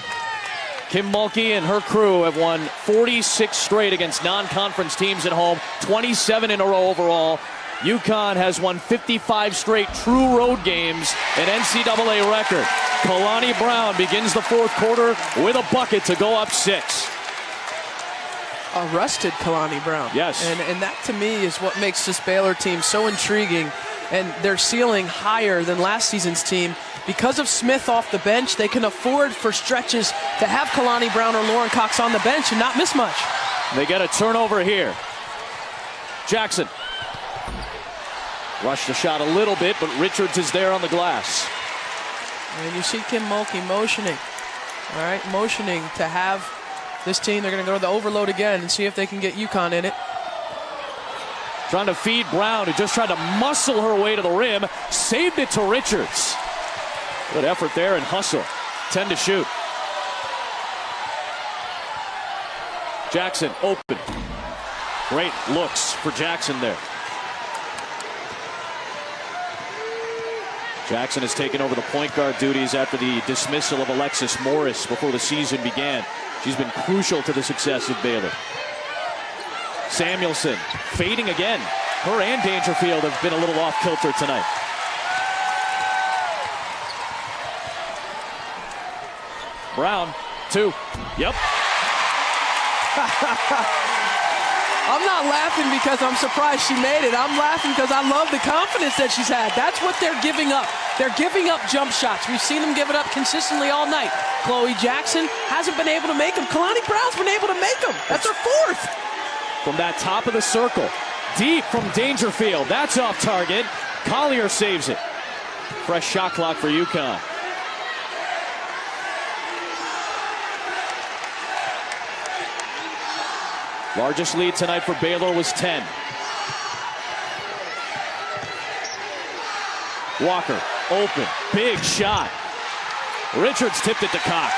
Kim Mulkey and her crew have won 46 straight against non-conference teams at home, 27 in a row overall. UConn has won 55 straight true road games, an NCAA record. Kalani Brown begins the 4th quarter with a bucket to go up 6. A rusted Kalani Brown. Yes. And that to me is what makes this Baylor team so intriguing, and their ceiling higher than last season's team. Because of Smith off the bench, they can afford for stretches to have Kalani Brown or Lauren Cox on the bench and not miss much. They get a turnover here. Jackson. Rushed the shot a little bit, but Richards is there on the glass. And you see Kim Mulkey motioning. All right, motioning to have this team. They're going to go to the overload again and see if they can get UConn in it. Trying to feed Brown, who just tried to muscle her way to the rim. Saved it to Richards. Good effort there and hustle. 10 to shoot. Jackson open. Great looks for Jackson there. Jackson has taken over the point guard duties after the dismissal of Alexis Morris before the season began. She's been crucial to the success of Baylor. Samuelson fading again. Her and Dangerfield have been a little off kilter tonight. Brown, 2. Yep. I'm not laughing because I'm surprised she made it. I'm laughing because I love the confidence that she's had. That's what they're giving up. They're giving up jump shots. We've seen them give it up consistently all night. Chloe Jackson hasn't been able to make them. Kalani Brown's been able to make them. That's her 4th. From that top of the circle. Deep from Dangerfield. That's off target. Collier saves it. Fresh shot clock for UConn. Largest lead tonight for Baylor was 10. Walker, open, big shot. Richards tipped it to Cox.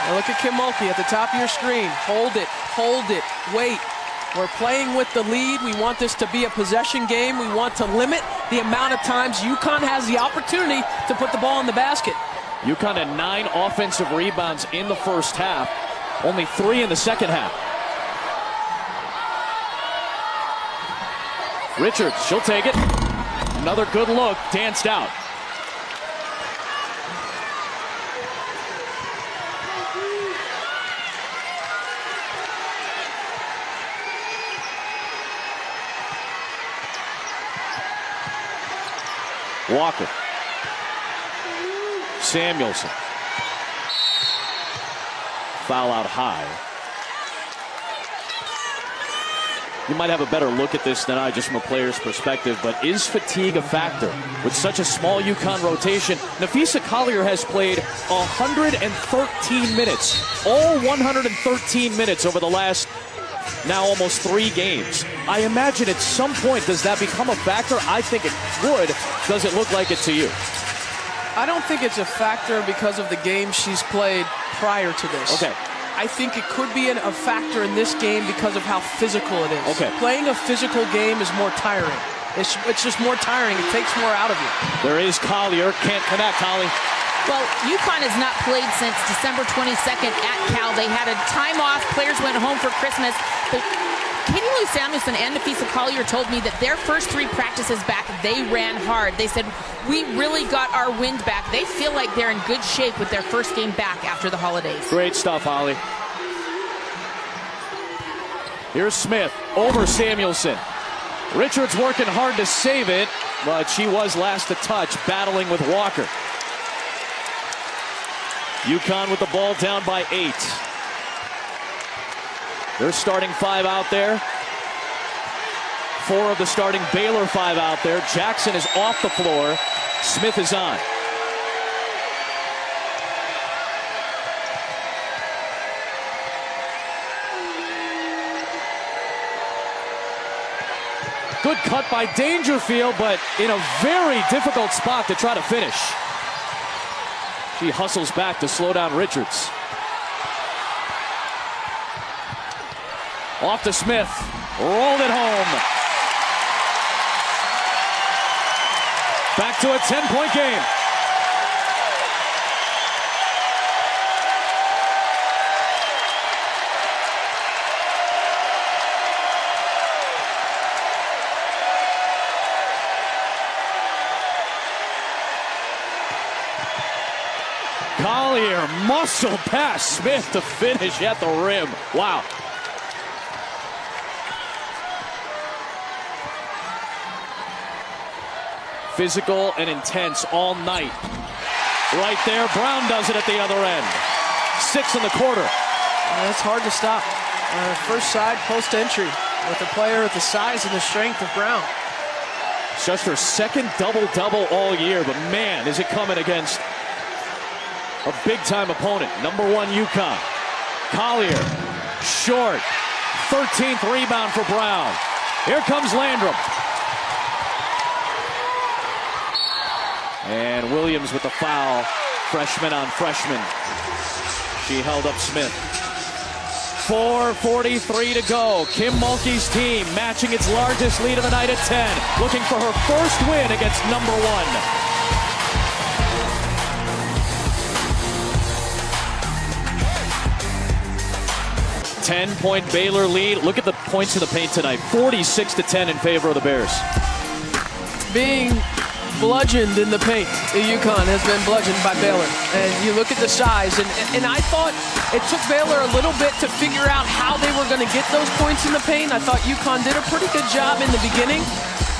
Now look at Kim Mulkey at the top of your screen. Hold it, wait. We're playing with the lead. We want this to be a possession game. We want to limit the amount of times UConn has the opportunity to put the ball in the basket. UConn had 9 offensive rebounds in the first half. Only 3 in the second half. Richards, she'll take it. Another good look, danced out. Walker. Samuelson. Foul out high. You might have a better look at this than I, just from a player's perspective, but is fatigue a factor? With such a small UConn rotation, Nafisa Collier has played 113 minutes. All 113 minutes over the last, now almost 3 games. I imagine at some point, does that become a factor? I think it would. Does it look like it to you? I don't think it's a factor because of the game she's played prior to this. Okay. I think it could be a factor in this game because of how physical it is. Okay. Playing a physical game is more tiring. It's just more tiring. It takes more out of you. There is Collier. Can't connect, Holly. Well, UConn has not played since December 22nd at Cal. They had a time off. Players went home for Christmas. But Katie Lou Samuelson and Nafisa Collier told me that their first 3 practices back, they ran hard. They said, we really got our wind back. They feel like they're in good shape with their first game back after the holidays. Great stuff, Holly. Here's Smith over Samuelson. Richards working hard to save it, but she was last to touch, battling with Walker. UConn with the ball down by 8. Their starting 5 out there. 4 of the starting Baylor 5 out there. Jackson is off the floor. Smith is on. Good cut by Dangerfield, but in a very difficult spot to try to finish. She hustles back to slow down Richards. Off to Smith. Rolled it home. Back to a 10-point game. Collier muscle pass Smith to finish at the rim. Wow. Physical and intense all night. Right there, Brown does it at the other end. 6 in the quarter. It's hard to stop. First side, post entry with a player with the size and the strength of Brown. It's just her second double-double all year, but man, is it coming against a big-time opponent. Number 1 UConn. Collier, short. 13th rebound for Brown. Here comes Landrum. And Williams with the foul. Freshman on freshman. She held up Smith. 4:43 to go. Kim Mulkey's team matching its largest lead of the night at 10. Looking for her first win against number 1. 10-point Baylor lead. Look at the points in the paint tonight. 46-10 in favor of the Bears. Being bludgeoned in the paint, UConn has been bludgeoned by Baylor. And you look at the size, and I thought it took Baylor a little bit to figure out how they were going to get those points in the paint. I thought UConn did a pretty good job in the beginning,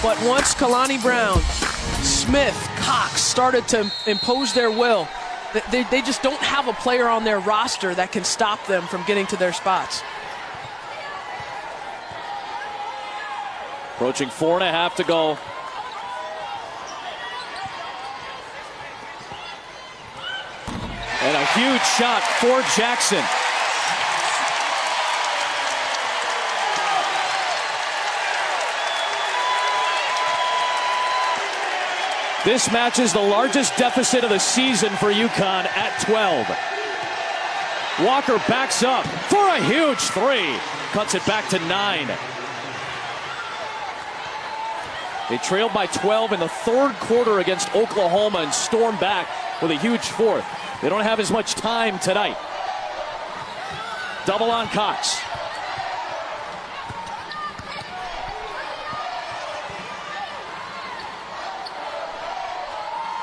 but once Kalani Brown, Smith, Cox started to impose their will, they just don't have a player on their roster that can stop them from getting to their spots. Approaching 4.5 to go. And a huge shot for Jackson. This matches the largest deficit of the season for UConn at 12. Walker backs up for a huge 3. Cuts it back to 9. They trailed by 12 in the 3rd quarter against Oklahoma and stormed back with a huge 4th. They don't have as much time tonight. Double on Cox.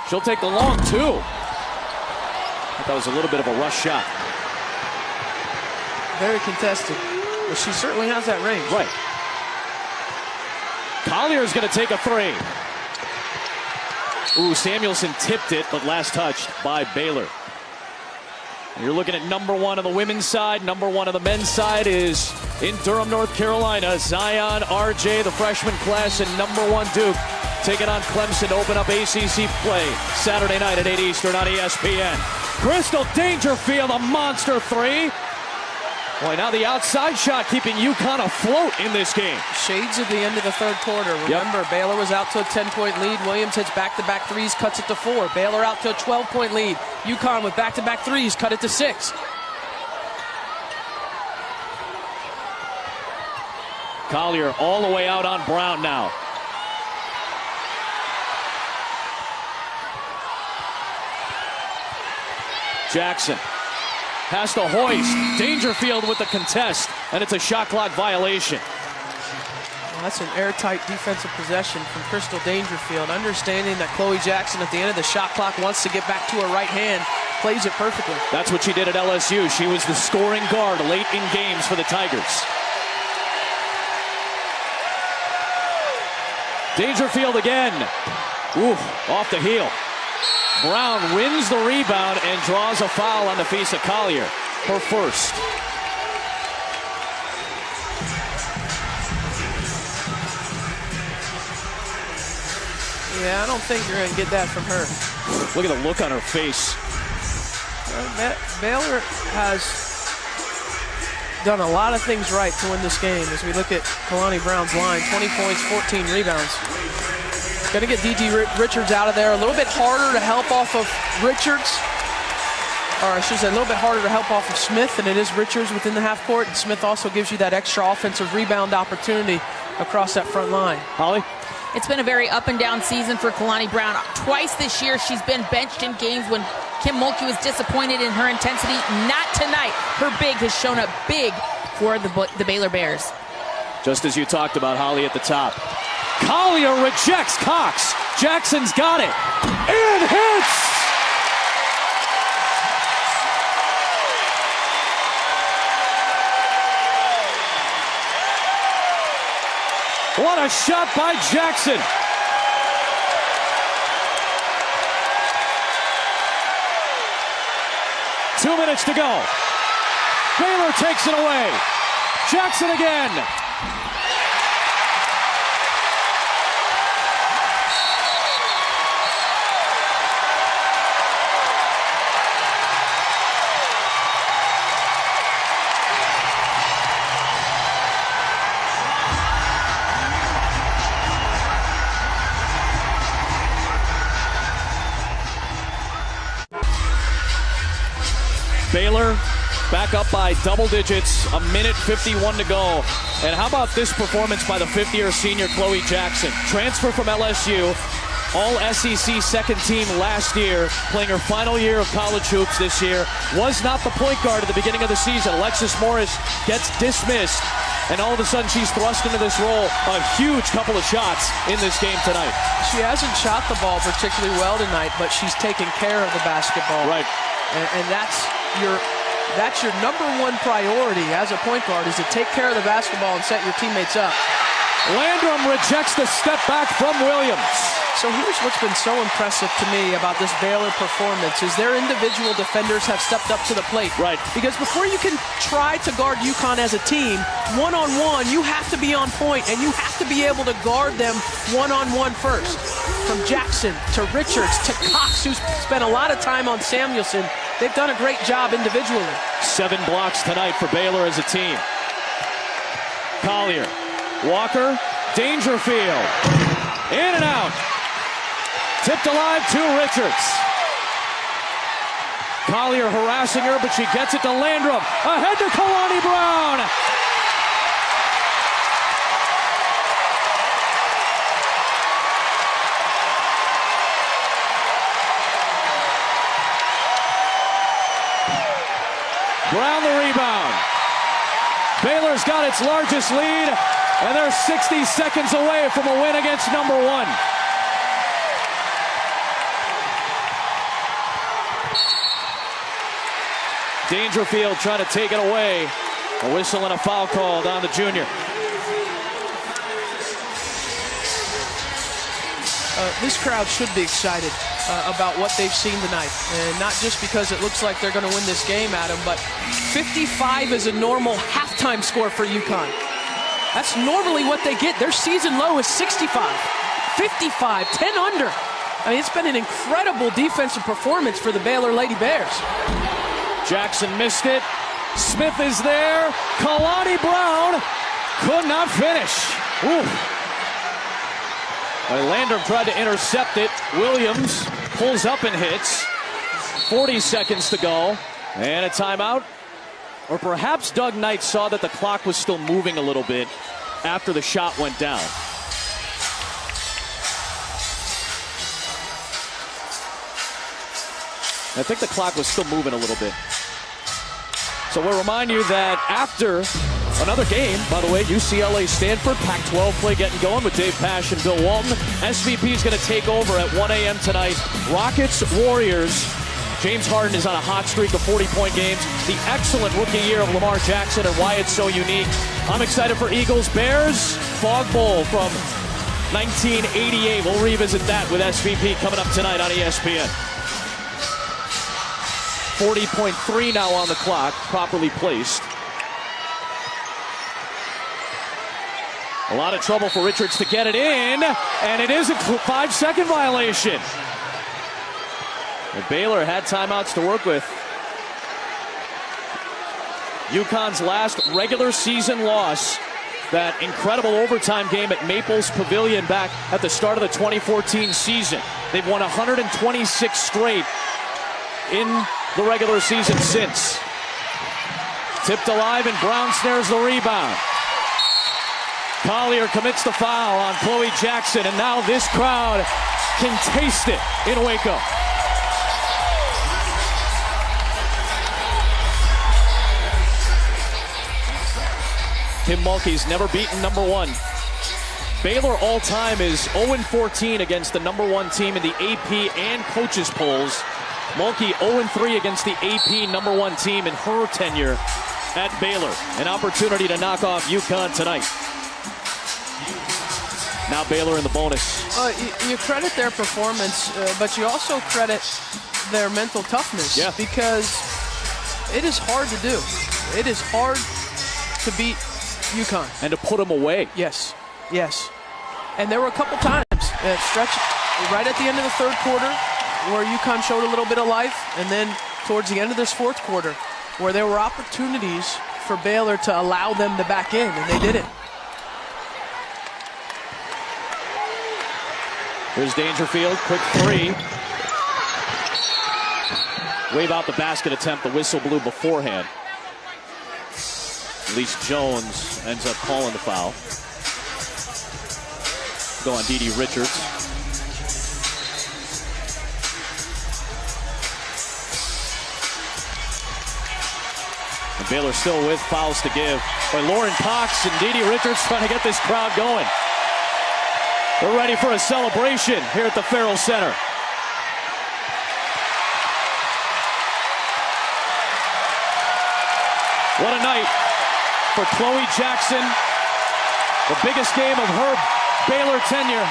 She'll take the long 2. I thought that was a little bit of a rush shot. Very contested, but she certainly has that range. Right. Collier is going to take a 3. Ooh, Samuelson tipped it, but last touched by Baylor. You're looking at number 1 on the women's side. Number 1 on the men's side is in Durham, North Carolina. Zion, RJ, the freshman class, and number 1 Duke taking on Clemson to open up ACC play Saturday night at 8 Eastern on ESPN. Crystal Dangerfield, a monster 3. Boy, now the outside shot keeping UConn afloat in this game. Shades of the end of the 3rd quarter. Remember, yep. Baylor was out to a 10-point lead. Williams hits back-to-back 3s, cuts it to 4. Baylor out to a 12-point lead. UConn with back-to-back 3s, cut it to 6. Collier all the way out on Brown now. Jackson. Has to hoist. Dangerfield with the contest, and it's a shot clock violation. Well, that's an airtight defensive possession from Crystal Dangerfield. Understanding that Chloe Jackson at the end of the shot clock wants to get back to her right hand, plays it perfectly. That's what she did at LSU. She was the scoring guard late in games for the Tigers. Dangerfield again. Ooh, off the heel. Brown wins the rebound and draws a foul on Nafisa Collier, her first. Yeah, I don't think you're going to get that from her. Look at the look on her face. Baylor has done a lot of things right to win this game as we look at Kalani Brown's line. 20 points, 14 rebounds. Going to get D.D. Richards out of there. A little bit harder to help off of Richards. Or I should say a little bit harder to help off of Smith than it is Richards within the half court. And Smith also gives you that extra offensive rebound opportunity across that front line. Holly? It's been a very up and down season for Kalani Brown. Twice this year she's been benched in games when Kim Mulkey was disappointed in her intensity. Not tonight. Her big has shown up big for the Baylor Bears. Just as you talked about, Holly, at the top. Collier rejects Cox. Jackson's got it. And hits! What a shot by Jackson. Two minutes to go. Baylor takes it away. Jackson again. Baylor back up by double digits, a minute 51 to go. And how about this performance by the fifth-year senior Chloe Jackson? Transfer from LSU, all-SEC second team last year, playing her final year of college hoops this year. Was not the point guard at the beginning of the season. Alexis Morris gets dismissed, and all of a sudden she's thrust into this role. A huge couple of shots in this game tonight. She hasn't shot the ball particularly well tonight, but she's taken care of the basketball. Right. And that's your number one priority as a point guard, is to take care of the basketball and set your teammates up. Landrum rejects the step back from Williams. So here's what's been so impressive to me about this Baylor performance is their individual defenders have stepped up to the plate. Right. Because before you can try to guard UConn as a team, one-on-one, you have to be on point, and you have to be able to guard them one-on-one first. From Jackson to Richards to Cox, who's spent a lot of time on Samuelson. They've done a great job individually. 7 blocks tonight for Baylor as a team. Collier, Walker, Dangerfield, in and out. Tipped alive to Richards. Collier harassing her, but she gets it to Landrum. Ahead to Kalani Brown. Brown the rebound. Baylor's got its largest lead, and they're 60 seconds away from a win against number 1. Dangerfield trying to take it away. A whistle and a foul called on the junior. This crowd should be excited about what they've seen tonight. And not just because it looks like they're going to win this game, Adam, but 55 is a normal halftime score for UConn. That's normally what they get. Their season low is 65. 55, 10 under. I mean, it's been an incredible defensive performance for the Baylor Lady Bears. Jackson missed it. Smith is there. Kalani Brown could not finish. Ooh. Landrum tried to intercept it. Williams pulls up and hits. 40 seconds to go. And a timeout. Or perhaps Doug Knight saw that the clock was still moving a little bit after the shot went down. I think the clock was still moving a little bit. So we'll remind you that after another game, by the way, UCLA Stanford, Pac-12 play getting going with Dave Pasch and Bill Walton. SVP is going to take over at 1 a.m. tonight. Rockets, Warriors. James Harden is on a hot streak of 40-point games. The excellent rookie year of Lamar Jackson and why it's so unique. I'm excited for Eagles, Bears, Fog Bowl from 1988. We'll revisit that with SVP coming up tonight on ESPN. 40.3 now on the clock, properly placed. A lot of trouble for Richards to get it in, and it is a 5-second violation. And Baylor had timeouts to work with. UConn's last regular season loss, that incredible overtime game at Maples Pavilion back at the start of the 2014 season. They've won 126 straight in the regular season since. Tipped alive, and Brown snares the rebound. Collier commits the foul on Chloe Jackson, and now this crowd can taste it in Waco. Kim Mulkey's never beaten number one. Baylor all-time is 0-14 against the number one team in the AP and coaches polls. Mulkey 0-3 against the AP number one team in her tenure at Baylor. An opportunity to knock off UConn tonight. Now Baylor in the bonus. You credit their performance, but you also credit their mental toughness. Yeah. Because it is hard to do. It is hard to beat UConn. And to put them away. Yes, yes. And there were a couple times, stretch right at the end of the third quarter, where UConn showed a little bit of life, and then towards the end of this fourth quarter, where there were opportunities for Baylor to allow them to back in, and they didn't. Here's Dangerfield, quick three. Wave out the basket attempt, the whistle blew beforehand. At least Jones ends up calling the foul. Go on Dee Richards. And Baylor still with fouls to give. By Lauren Cox and Dee Richards trying to get this crowd going. We're ready for a celebration here at the Farrell Center. What a night for Chloe Jackson. The biggest game of her Baylor tenure.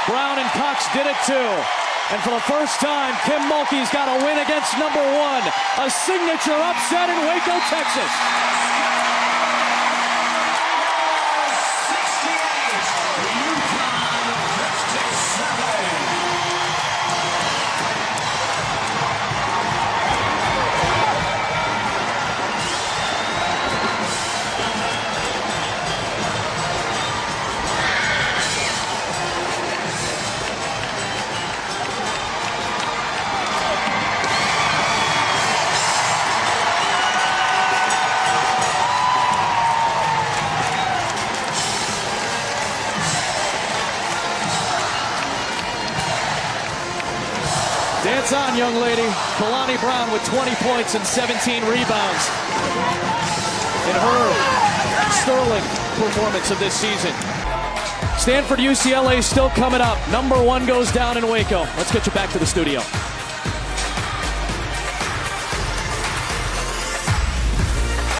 Brown and Cox did it too. And for the first time, Kim Mulkey's got a win against number one. A signature upset in Waco, Texas. Dance on, young lady. Kalani Brown with 20 points and 17 rebounds in her sterling performance of this season. Stanford UCLA still coming up. Number one goes down in Waco. Let's get you back to the studio.